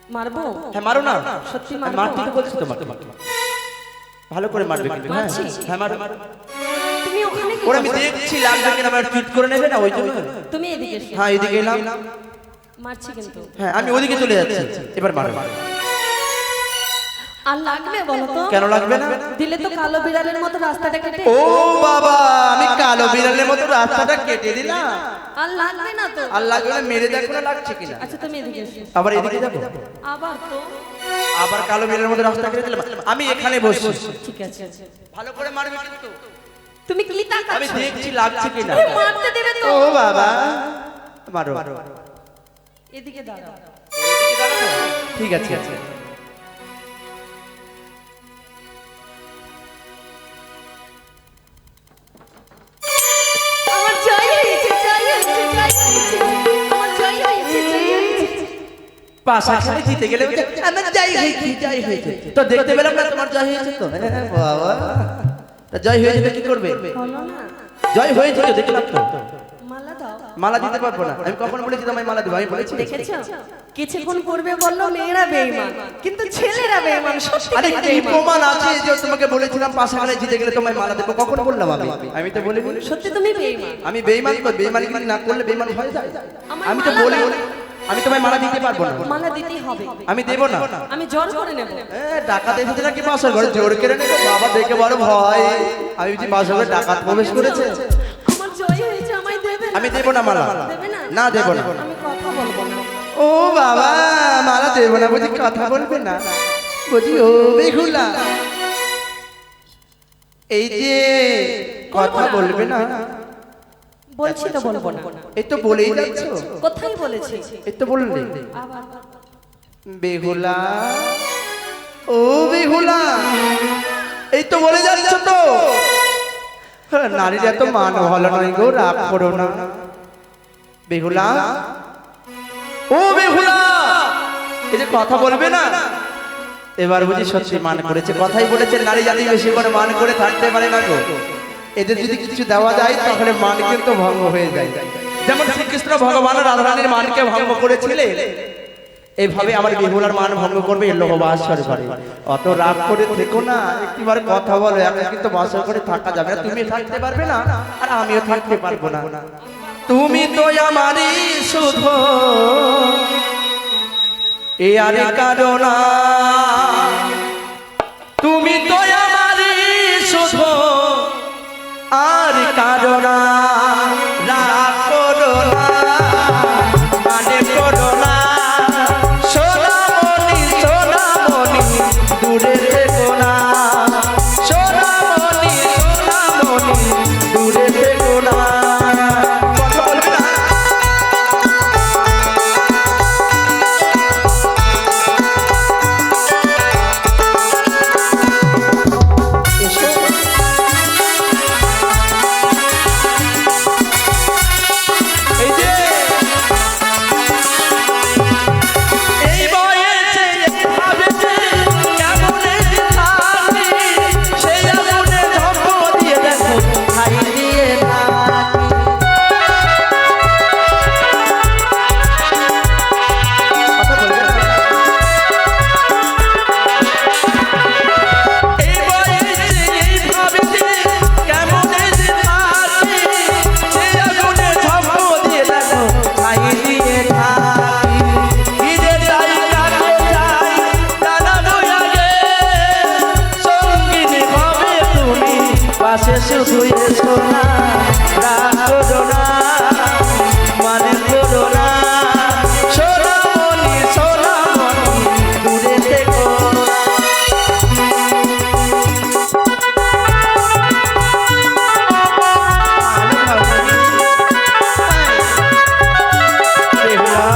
মারবো? হ্যাঁ মারো না। সত্যি আমি মারবো? মারতে তো বলছি তোমাকে। ভালো করে মারবে কিন্তু। হ্যাঁ মারছি? হ্যাঁ মারো। তুমি ওখানে কি ওরা আমি করছো? দেখছি লাগবে কিনা, আমার টুইট করে নেবে না ওই জন্য। তুমি এদিকে এসো। হ্যাঁ এদিকে এলাম। মারছি কিন্তু। হ্যাঁ আমি ওদিকে চলে যাচ্ছি, এবার মারো। আর লাগবে বলো তো? কেন লাগবে না? দিলে তো কালো বিড়ালের মতো রাস্তাটা কেটে। ও বাবা, আমি কালো বিড়ালের মতো রাস্তাটা কেটে দিলাম। আর লাগবে না তো? আর লাগবে না, মেরে দেখো না লাগছে কিনা। আচ্ছা তুমি এদিকে এসো। আবার এদিকে যাবো? আবার তো? আবার কালো বিড়ালের মতো রাস্তা কেটে দিলাম। আমি এখানে বসছি। ঠিক আছে। ভালো করে মারবে কিন্তু। তুমি কি তাকাচ্ছ? আমি দেখছি লাগছে কিনা। তুমি মারতে দেবে তো? ও বাবা, মারো। এদিকে দাঁড়াও। ঠিক আছে। আমার জয় হয়েছে, জয় হয়েছে, জয় হয়েছে। আমার জয় হয়েছে, জয় হয়েছে। পাশা খেলে জিতে গেলে আমার জয় হয়েছে, জয় হয়েছে। তো দেখতে পেলাম না তোমার জয় হয়েছে তো? হ্যাঁ, বাবা, তা জয় হয়েছে তো কি করবে? হলো না? জয় হয়েছে তো দেখলাম তো। মালা দাও। মালা দিতে পারবো না। আমি কখন বলেছি তোমায় মালা দেবো? আমি বলেছি? দেখেছো? কিছুক্ষণ পূর্বে বললো মেয়েরা বেঈমান, কিন্তু ছেলেরা বেঈমান। আরে সত্যি কি প্রমাণ আছে যে তোমাকে বলেছিলাম পাশা খেলে জিতে গেলে তোমায় মালা দেবো? কখন বললাম আমি? আমি তো বলিনি। সত্যি তুমি বেঈমান। আমি বেঈমান কই? বেঈমানি না করলে বেঈমান হয়ে যায়। আমার আমি তো মালা বলি, দাও। আমি তোমায় মালা দিতে পারবো না। মালা দিতেই হবে। আমি দেবো না। আমি জোর করে নেব। টাকা দেখেছে নাকি বাসর ঘরে জোর করে নেবে? বাবা দেখে বড় ভয়। আমি বুঝি বাসর ঘরে ডাকাত প্রবেশ করেছে। আমার জয় হয়েছে, আমায় দেবে না? আমি দেবো না মালা। দেবে না? না দেবো না। আমি কথা বলবো না। ও বাবা, মালা দেবো না বুঝি? কথা বলবে না বুঝি? ও বেহুলা, এই যে কথা বলবে না? বলছি তো বলবো না। এই তো বলেই যাচ্ছ। কোথায় বলেছি? এই তো বললে। আবার বেহুলা, ও বেহুলা, এই তো বলে যাচ্ছ তো। নারীরা তো মান ভালো নয় গো, রাগ করো না। বেহুলা, ও বেহুলা, এই যে কথা বলবে না, এবার বুঝি সত্যি মান করেছে। কথাই বলেছে নারী জাতি বেশি করে মান করে থাকতে পারে না গো। এদের যদি কিছু দেওয়া যায় তাহলে মান কিন্তু ভঙ্গ হয়ে যায়। যেমন শ্রীকৃষ্ণ ভগবান রাধারানীর মানকে ভঙ্গ করেছিলেন, এইভাবে আমার বেহুলার মান ভঙ্গ করবে এর লোক বাসর করে। অত রাগ করে থেকো না, একটিবার কথা বলো। এখন কিন্তু বাসর করে থাকা যাবে না, তুমি থাকতে পারবে না আর আমিও থাকতে পারবো না। তুমি তো আমারই শুধু এ আর কারো না, তুমি তো আমারই শুধু আর কারো না। রাগ করো না, মানে করো না, সোনামণি সোনামণি দূরে থেকো না, সোনামণি সোনামণি দূরে থেকো না। কথা বলবে না? এসো। এই যে এই বয়সে এভাবে যে কেমনে যে থাকি, সেই আগুনে ধর্ম দিয়ে দেখো ছাই দিয়ে থাকি। কথা বলবে না? এই বয়সে এইভাবে যে কেমনে যে থাকি, সেই আগুনে ধর্ম দিয়ে দেখো ছাই দিয়ে থাকি। ঈদে যাই কাছে যাই জানাবো আগে, সঙ্গিনী হবে তুমি পাশে শুধু এসো না। রাগ করো না, মানে করো না, সোনামণি সোনামণি দূরে থেকো না। বেহুলা,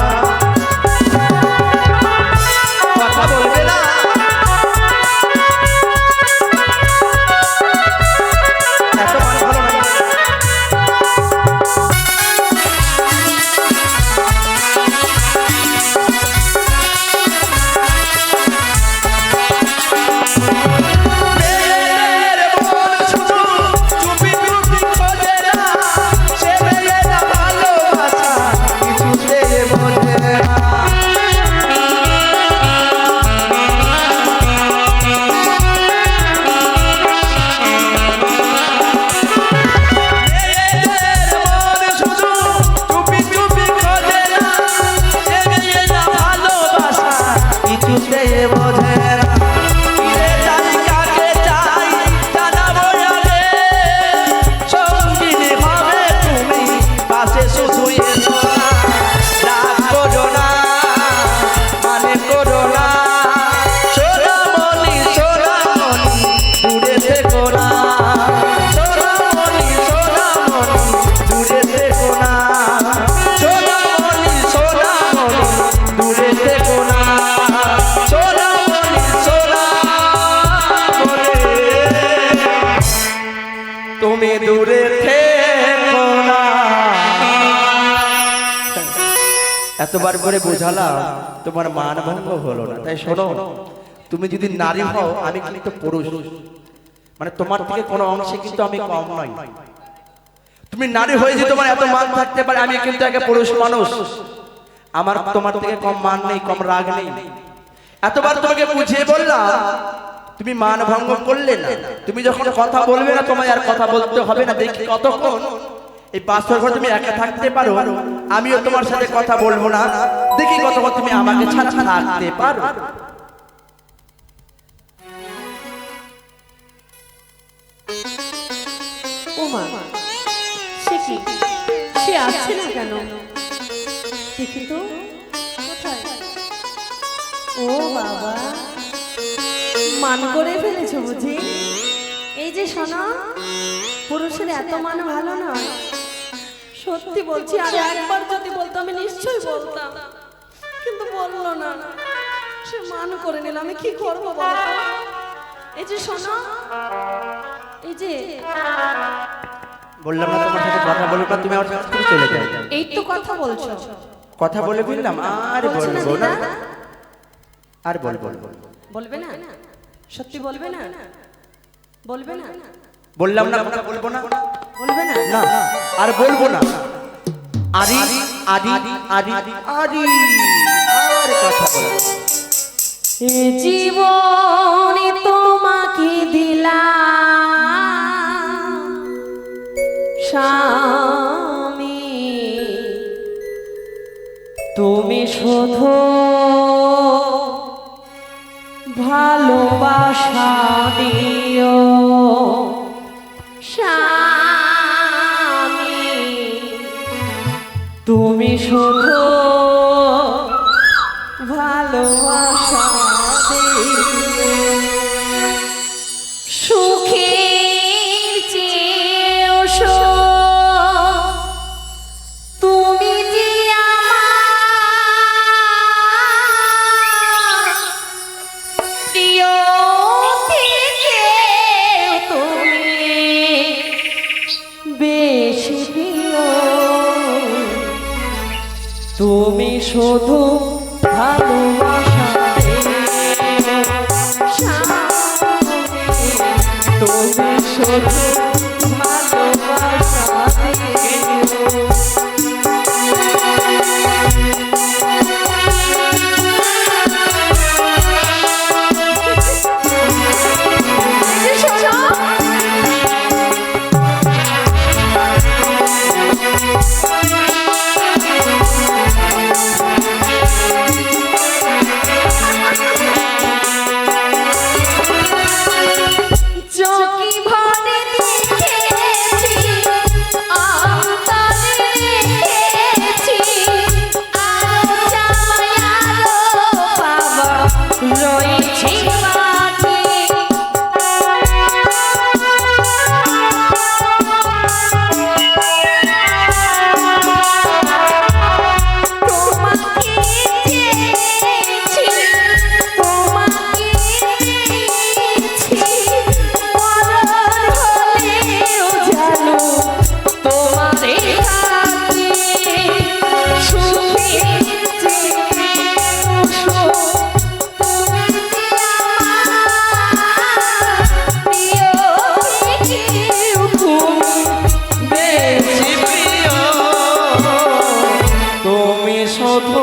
কথা বলবে না? এত মান ভালো লাগে। মেয়ের মন শুধু চুপি চুপি খোঁজে না, সে মেয়েরা ভালোবাসা কিছুতে বোঝে না। মেয়েদের মন শুধু চুপি চুপি খোঁজে না, সে মেয়েরা ভালোবাসা কিছুতে বোঝে না। ঈদে যাই কাকে চাই জানাবো আগে, সঙ্গিনী হবে তুমি পাশে শুধু এসো না। রাগ করো না, মানে করো না, সোনামণি সোনামণি দূরে থেকো না, সোনামণি সোনামণি দূরে থেকো না, সোনামণি সোনামণি দূরে থেকো না, সোনামণি সোনামণি তুমি দূরে থেকো না। এতবার করে বোঝালাম, তোমার মান ভঙ্গ হলো না। তাই শোনো, তুমি যদি নারী হও আমি কিন্তু পুরুষ, মানে তোমার থেকে কোনো অংশে কিন্তু আমি কম নই। তুমি নারী হয়ে যে তোমার এত মান থাকতে পারে, আমি কিন্তু একটা পুরুষ মানুষ, আমার তোমার থেকে কম মান নেই, কম রাগ নেই। এতবার তোমাকে বুঝিয়ে বললাম, তুমি মান ভঙ্গ করলে না। তুমি যখন কথা বলবে না, তোমায় আর কথা বলতে হবে না। দেখি কতক্ষণ এই বাসর ঘরে তুমি একা থাকতে পারো, আমিও তোমার সাথে কথা বলবো না। দেখি কতক্ষণ তুমি আমাকে ছাড়া থাকতে পারো। ও মা, সে কি, সে আসছে না কেন? দেখি তো কোথায়। ও বাবা, মান করে ফেলেছো বুঝি? এই যে শোনো, পুরুষের এত মান ভালো না। সত্যি বলছি, আর একবার যদি বলতো আমি নিশ্চয়ই বলতাম, কিন্তু বললো না। সে মান করে নিল, আমি কি করবো বলো? এই যে শোনো, এই যে বললাম না তোমার সাথে কথা বলবো না, তুমি আমার কাছ থেকে চলে যাও। এই তো কথা বলছো, কথা বলে ফেললাম, আর বলবো না, আর বলবো না। বলবে না? সত্যি বলবে না? বলবে না? বললাম না কথা বলবো না, বলবে না? না আর বলবো না। আরি আরি আরি আরি আর কথা বলো এ জীবনে তোমাকে দিলাম স্বামী, তুমি শুধু ভালোবাসা দিও স্বামী, তুমি শুধু ভালোবাসা দিও। সুখের চেয়েও সুখ তুমি যে আমার প্রিয় থেকে তুমি বেশি প্রিয়, তুমি শুধু ভালোবাসা দিও স্বামী, তুমি শুধু ভালোবাসা দিও। চোখে ভরে দেখেছি, অন্তরে রেখেছি, আরো চাই আরো পাবো, রয়েছি বাকি। তোমাকে চেয়েছি, তোমাকে পেয়েছি, মরণ হলেও জানো তোমারে থাকি। সুখের চেয়েও সুখ তুমি যে আমার প্রিয় থেকেও তুমি বেশি প্রিয়, তুমি শুধু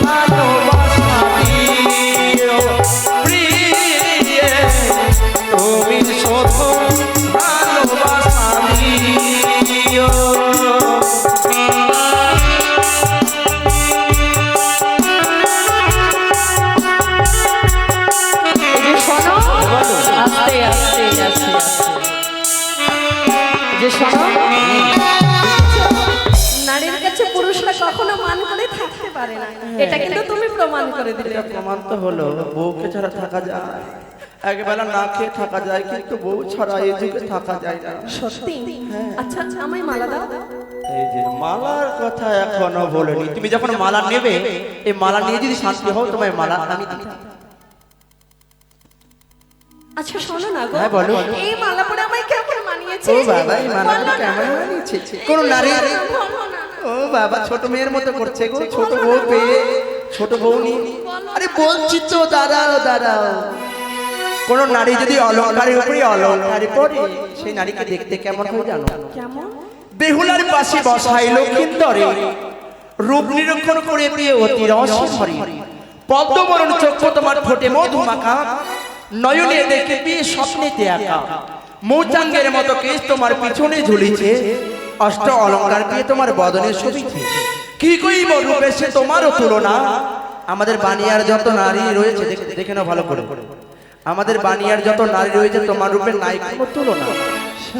ভালোবাসা দিও প্রিয়ে, তুমি শুধু ভালোবাসা দিও। এই যে শোনো, আস্তে আস্তে আস্তে আস্তে, এই যে শোনো, নারীর কাছে পুরুষরা কখনো মান করে থাকতে পারে না, এটা কিন্তু তুমি প্রমাণ করে দিলে। প্রমাণ তো হলো বউকে ছাড়া থাকা যায়, একবেলা না খেয়ে থাকা যায়, কিন্তু বউ ছাড়া এই যুগে থাকা যায় না। সত্যি? আচ্ছা আচ্ছা, আমায় মালা দাও। এই যে মালার কথা এখনো বলিনি, তুমি যখন মালা নেবে এই মালা নিয়ে যদি শান্তি হও তোমায় মালা আমি দিই। আচ্ছা শোনো না গো, হ্যাঁ, বলো। এই মালা পরে আমায় কেমন মানিয়েছে? ও বাবা, এই মালাটা বলো না। কেমন মানিয়েছে? কোন নারী, বলো না। ও বাবা ছোট মেয়ের মতো করছে গো, ছোট বউ পেয়ে ছোট বউ নি। আরে বলছি তো, দাঁড়াও দাঁড়াও, কোন নারী যদি অলংকারের উপরে অলংকারে পরে সেই নারীকে দেখতে কেমন হয় জানো? কেমন? বেহুলার পাশে বসাই লক্ষিন্দরে, রূপ নিরীক্ষণ করে প্রিয় অতি রসে ভরে, পদ্মবরণ চক্ষু তোমার ফোটে মধুমাখা, নয়নে দেখে পেয়ে স্বপ্নেতে একা, মৌচাঙ্গের মতো কেশ তোমার পিছনে ঝুলিছে, অষ্ট অলংকার দিয়ে তোমার বদনে শোভিছে, কি কইব রূপে সে তোমারও তুলনা। আমাদের বানিয়ার যত নারী রয়েছে, দেখে নাও ভালো করে, আমাদের বানিয়ার যত নারী রয়েছে তোমার রূপের নাই কোনো তুলনা।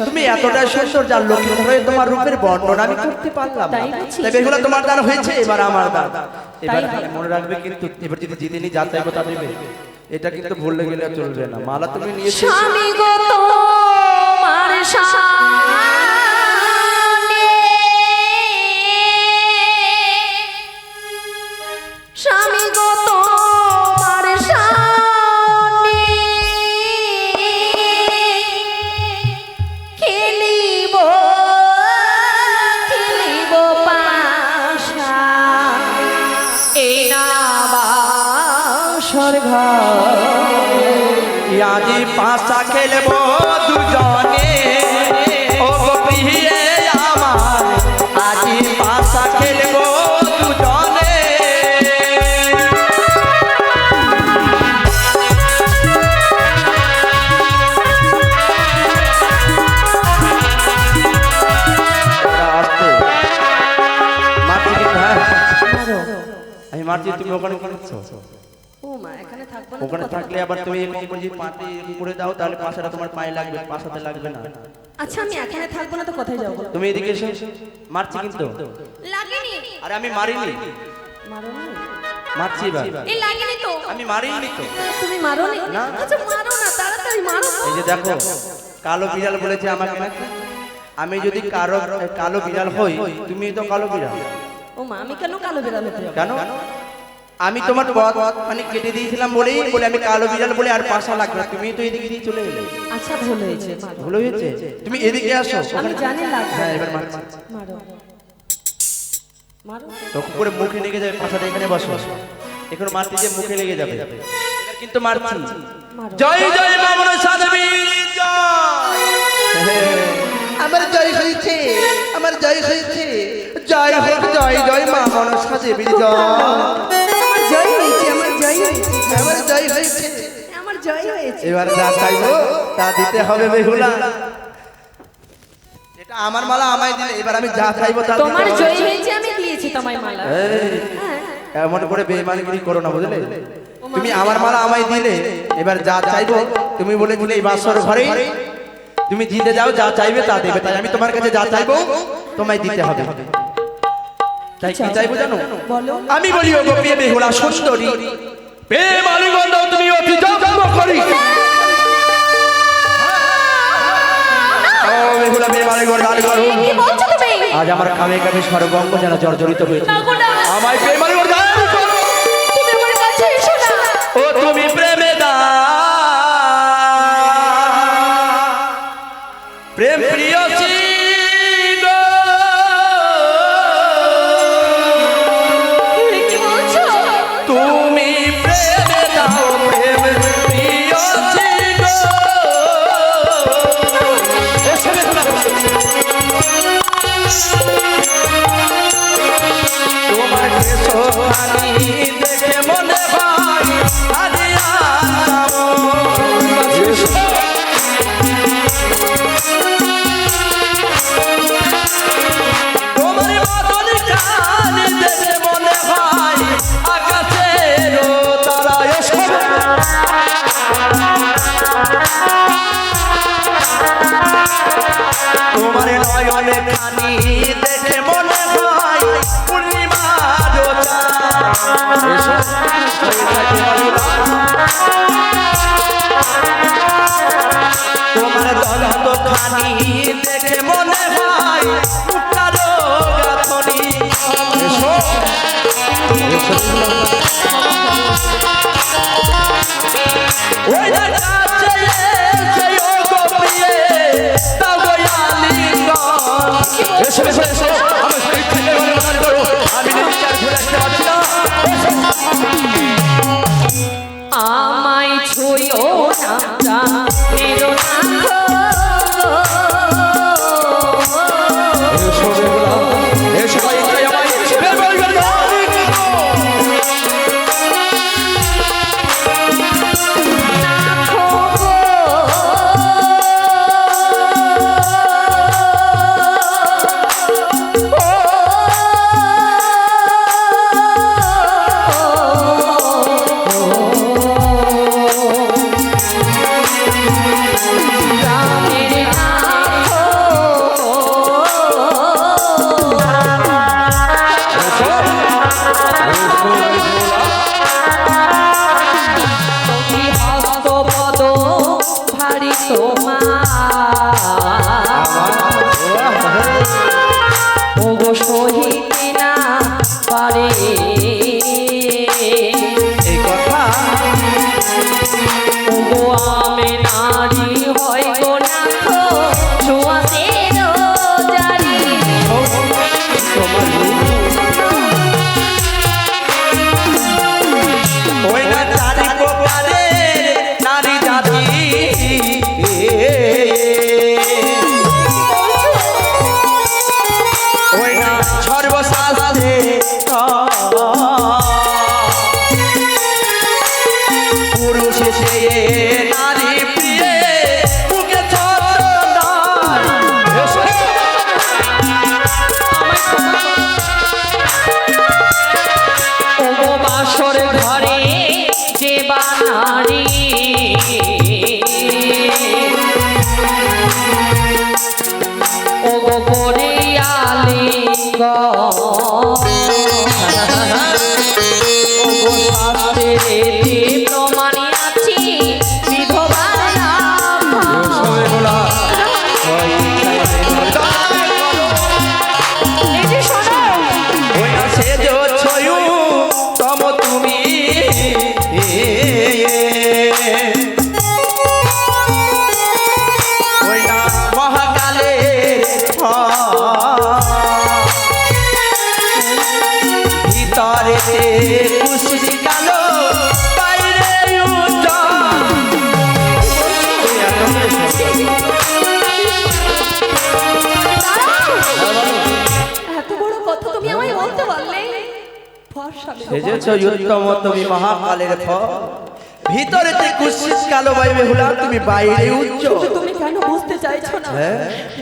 তুমি এতটা সুন্দর, যার লক্ষ্য হয়ে তোমার রূপের বর্ণনা আমি করতে পারলাম না। তাই বেহুলা তোমার দান হয়েছে, এবার আমার দান। এবার মনে রাখবে কিন্তু, এবার যদি জিতে নি যাচাই কথা দেবে, এটা কিন্তু ভুলে গেলে চলবে না। মালা তুমি নিয়েছো, স্বামী গো তোমার সামনে, স্বামী গো তোমার সামনে, খেলিব খেলিব পাশা, এই না বাসর ঘর, আজি পাশা খেলবো দুজনে, ও প্রিয়ে আমার আজি পাশা মারছি, তুমি ওখানে কি করছো? ও মা, এখানে থাকবো না তো ওখানে কথা থাকলে আবার তুমি এরকম করে যদি পাতে এরকম করে দাও তাহলে পাশাটা তোমার পায়ে লাগবে, পাশাতে লাগবে না। আচ্ছা আমি এখানে থাকবো না তো কোথায় যাবো? তুমি এদিকে এসে মারছি কিন্তু। লাগেনি আরে আমি মারিনি, মারো না? মারছি এবার। এই লাগেনি তো আমি মারিনি তো। তুমি মারো নি? না। আচ্ছা মারো না, তাড়াতাড়ি মারো। এই যে দেখো, কালো বিড়াল বলেছে আমাকে নাকি। আমি যদি কালো বিড়াল হই, তুমি তো কালো বিড়াল। ও মা, আমি কেন কালো বিড়াল হতে যাবো? কেন? আমি তোমার পথ মানে কেটে দিয়েছিলাম বলে আমি কালো বিড়াল বলে আর পাশা লাগবে না। তুমি তো এদিকে দিয়ে চলে এলে। আচ্ছা ভুল হয়েছে, মারো। ভুল হয়েছে, তুমি এদিকে আসো। আমি জানি লাগবে। হ্যাঁ এবার মারছি। মারো মারো। তখন করে মুখে লেগে যাবে, পাশাটা এখানে বসো। এখন মারতে যে মুখে লেগে যাবে। এবার কিন্তু মারছি। মারো। জয় জয় মা মনসা দেবী জয়। আমার জয় হয়েছে, আমার জয় হয়েছে। জয় হোক, জয় জয় মা মনসা দেবী জয়। আমার জয় হয়েছে, আমার জয় হয়েছে, আমার জয় হয়েছে। আমার জয় হয়েছে। এবার যা চাইবো তা দিতে হবে বেহুলা। এটা আমার মালা আমায় দিলে, এবার আমি যা চাইবো তা দিতে তোমার হবে। জয় হয়েছে, আমি দিয়েছি তোমায় মালা। এই, হ্যাঁ। এমন করে বেঈমানগিরি করো না, বুঝলে? তুমি আমার মালা আমায় দিলে, এবার যা চাইবো তুমি বলেছিলে এই বাসর ঘরে তুমি জিতে যাও, যা চাইবে তা দেবে। তাই আমি তোমার কাছে যা চাইবো তোমায় দিতে হবে। তাই কি চাইবো জানো? বলো। আমি বলি ও গোপী বেহুলা সুন্দরী, প্রেম আলিঙ্গন দাও তুমি অতি যত্ন করি। ও বেহুলা প্রেম আলিঙ্গন দান করো। কি বলছো তুমি আজ আমার কামে কামে সর্বঙ্গ যেন জর্জরিত হয়েছে। না গো না আমায় প্রেম আলিঙ্গন দান করো। তুমি আমার কাছে এসো না ও তুমি প্রেমে প্রেম প্রিয়সী গো। কি বলছো তুমি প্রেমে দাও প্রেম প্রিয়সী গো। তোমার কেশখানি দেখে মনে হয় হারিয়া তোমার মতন কান দেখে মনে হয় আকাশের তারা। তোমার নয়নে খানি দেখে মনে হয় পূর্ণিমার তোমার দন্ত খানি দেখে মনে হয় মুক্তারো গাথনি। ওই না কাছে এসে ও গোপিয়ে দাও গো আলিঙ্গন। এসো এসো এসো, আমার শরীর থেকে অনুমান করো, আমি নিজে আর ঘুরে আসতে পারছি না। আমায় ছুঁয়ো না মেরো না এসো বেহুলা, এসো ভাই, তাই আমায় প্রেম আলিঙ্গন দাও। আলিঙ্গ প্রমাণে আছি বিধবার এই যে শোনো এত বড় কথা তুমি আমায় বলতে পারলে ফর্সা সেজেছ উত্তম তুমি মহাকালের ফল ভিতরেতে কুৎসিত কালো বাই বেহুলা তুমি বাইরে উজ্জ্বল কিন্তু তুমি কেন বুঝতে চাইছো না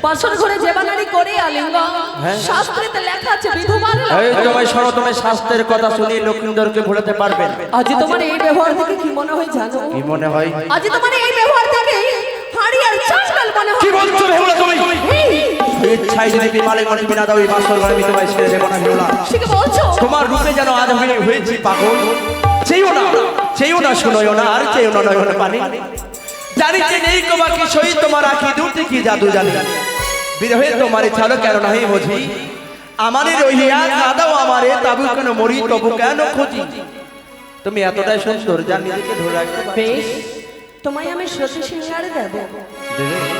বাসর ঘরে যে বানানি করে আলিঙ্গ শাস্ত্রেতে লেখা আছে বিধবার এই তোমায় শোনো তুমি শাস্ত্রের কথা শুনি লক্ষ্মীন্দরকে ভুলাতে পারবে না। আজ তোমার এই ব্যবহার থেকে কি মনে হয় জানো কি মনে হয়? আজ তোমার এই ব্যবহার থেকে হাড়ি আর চাঁদল মনে হয় কি বলছো বেহুলা তুমি? ইচ্ছাই যদি বিমালে মনে বিনা দাও এই বাসর ঘরে আমি তোমায় ছেড়ে দেবো না বেহুলা। ঠিক বলছো তোমার রূপে যেন আজ আমি হয়েছি পাগল। চেয়েও না শুনোও না আর চেয়েও না নয়নে পানি। জানি যে নেই তোমাকে সই তোমার আঁখি দুটি কি জাদু জানি বিরহে তোমারে ছাড়ো কেন নাহি বুঝি আমারে রহিয়া কাঁদাও আমারে তাবু কেন মরি তবু কেন খুঁজি তুমি এতটাই সুন্দর যা নিজেকে ধরে রাখতে পারো। বেশ তোমায় আমি সতী সিংহারে দেব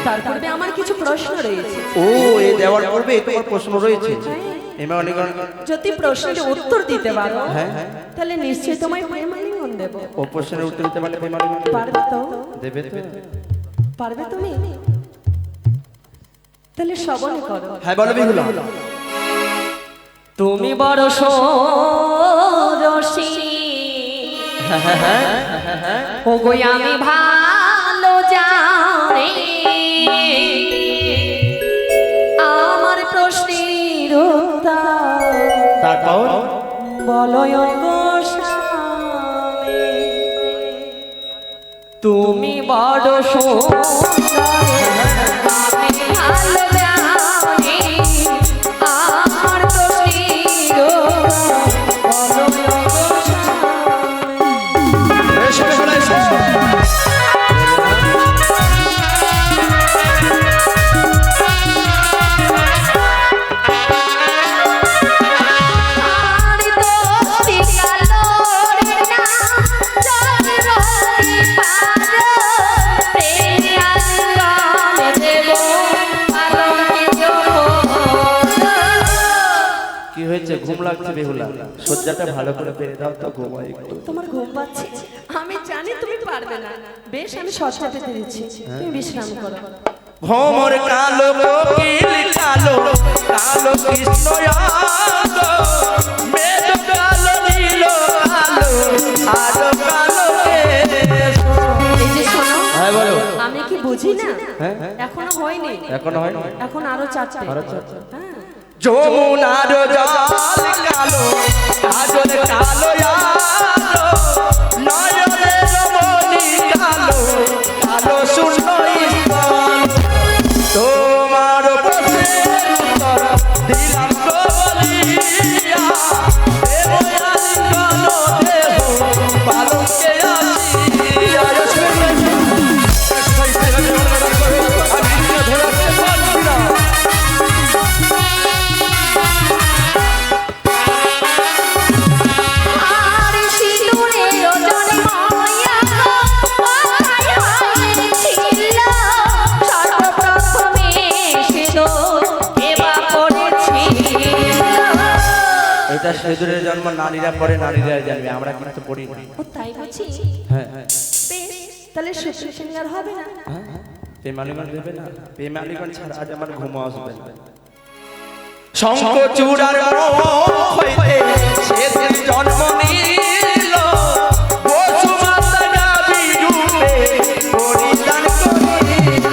তার পূর্বে আমার কিছু প্রশ্ন রয়েছে ও এই দেওয়ার পূর্বে তোমার প্রশ্ন রয়েছে এমা অনেক যদি প্রশ্নের উত্তর দিতে পারো তাহলে নিশ্চয়ই তোমায় প্রেমালিঙ্গন দেব। ও প্রশ্নের উত্তর দিতে পারলে বেমারি পারবে তো? দেবে তো? পারবে তুমি? তাহলে শ্রবণ করো। হ্যাঁ বলো বেহুলা। তুমি বড় সরসী ও গো আমি ভালো জানি আমার প্রশ্নের উত্তর তারপর বলো গো স্বামী। তুমি বড় সুন্দর আমি ভালো জানি আমার প্রশ্নের উত্তর বলো গো স্বামী। এসো বেহুলা এসো। কি হয়েছে ঘুম লাগছে বেহুলা সজ্জাটা ভালো করে পেরে দাও তো ঘুমাই একটু। তোমার ঘুম পাচ্ছে আমি জানি তুমি পারবে না বেশ আমি সস্তা পেতে দিচ্ছি তুমি বিশ্রাম করো। ভ্রমর কালো কোকিল কালো কালো কৃষ্ণ আলো মেঘ কালো নীল কালো আলো কালো কেশ। এই যে শোনো হ্যাঁ বলো। আমি কি বুঝি না হ্যাঁ এখনো হয়নি এখন হয় না এখন আরো চারটে হ্যাঁ যমুনার জল কালো কাজল কালো আলো নয়নের মণি কালো কালো শূন্য স্তন তোমার প্রশ্নের উত্তর দিলাম তো বলিয়া দেব আলিঙ্গন দেব পালকে আসিয়া। আমি ধরাতে পারছি না। আর সিঁদুরের রজনী মায়া গো কোথায় হয়েছিল সর্বপ্রথমে সিঁদুর এবা পড়েছিল। এটা সেদুরের জন্ম নারীরা পরে নারীরা জানবে আমরা কিন্তু পড়ি না। ও তাই বলছি হ্যাঁ হ্যাঁ বেশ তাহলে সত্যি সিঙ্গার হবে না পেমালিগণ দেবে না পেমালিগণ ছাড়া আজ আমার ঘুম আসবে না। শঙ্খ চূড়ার মুখ হইতে সেদিন জন্ম নিল বসুমাতা গাভী রূপে পরিধান করিল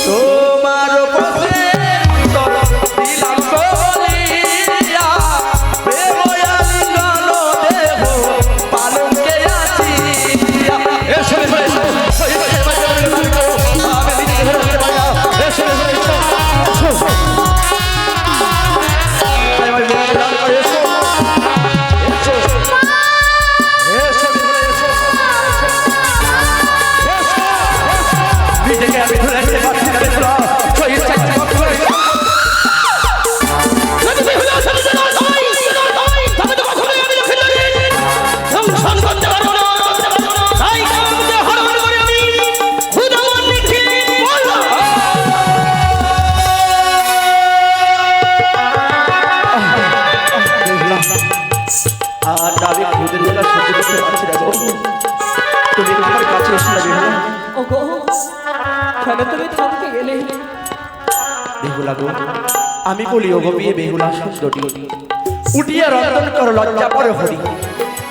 তোমার প্রশ্নের উত্তর দিলাম বলিয়া দেব আলিঙ্গন দেব পালকে আসিয়া। এসো এসো এসো আমি নিজে ধরে রাখতে পারি না। এসো এসো এসো। বেহুলা এসো এসো এসো নিজেকে আমি ধরে রাখতে পারছি না বেহুলা শরীর চাইতে করে আর আমি খুদের বেলা সহ্য করতে পারছি না গো তুমি আমার কাছে এসো না বেহুলা ওগো কেন তুমি থমকে গেলে বেহুলা গো আমি বলি ওগো বিয়ে বেহুলা সুন্দরী উঠিয়া রন্ধন করো লজ্জা পরে হরি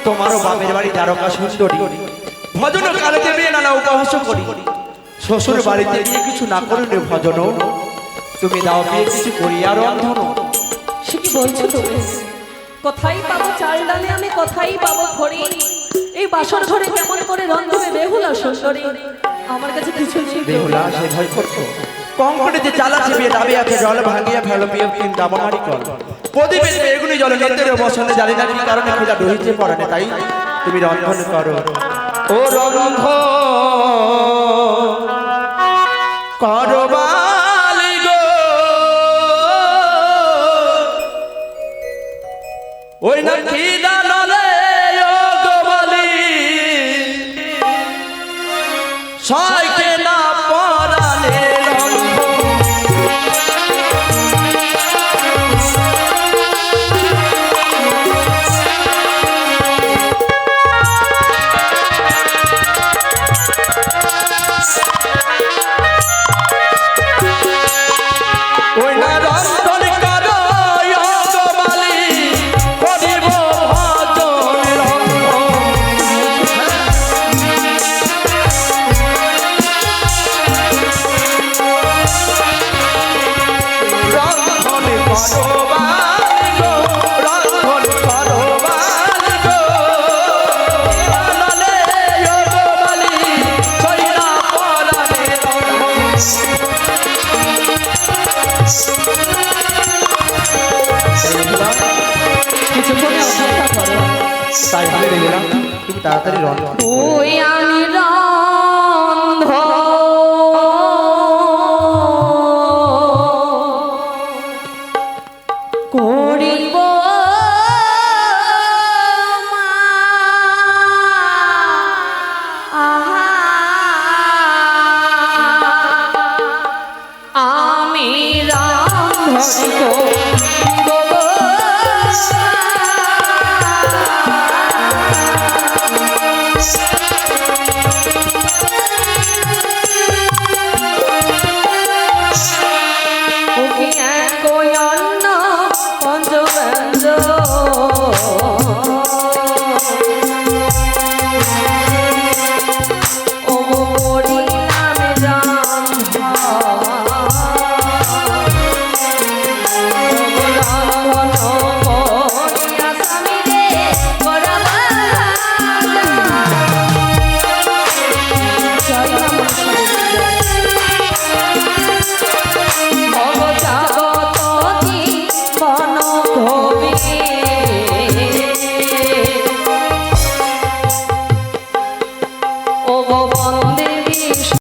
তোমারও বাপের বাড়ি দ্বারকা সুন্দরী ভজন কালে দেবে নানা উপহাস করি শ্বশুর বাড়িতে গিয়ে কিছু না করিলে ভজন তুমি দাও বিয়ে কিছু করিয়া রন্ধন সে কি বলছো তুমি কোথায় পাবো চাল ডালে আমি কোথায় পাবো খড়ি এই বাসর ঘরে কেমন করে রন্ধবে বেহুলা সুন্দরী আমার কাছে কিছু নেই তো। বেহুলা সে ভয় করতো কঙ্কনে যে চালা চিবিয়ে দাবি আছে জল ভাঙিয়া ফেলো বিয়ে তিন দাবামারি কর প্রদীপে বেগুনি জল নেতের বসনে জানি না কি কারণে খোঁজা ডহিতে পড়ে না তাই তুমি রন্ধন করো ও রন্ধন করো বালি গো ওই না কি দানলে ও গো বালি সাইকে না পরালে ওই না রন্ধন করো ও গো বালি করিব ভজন রন্ধন করো বালি গো রন্ধন করো বালি গো বানালে ও গো বালি ছইরা পরালে কিছুক্ষণ অপেক্ষা করো তাই ভাবে গেলাম তুমি তাড়াতাড়ি রন্ধন ওই আমি রন্ধ করিব মা। আমি রন্ধন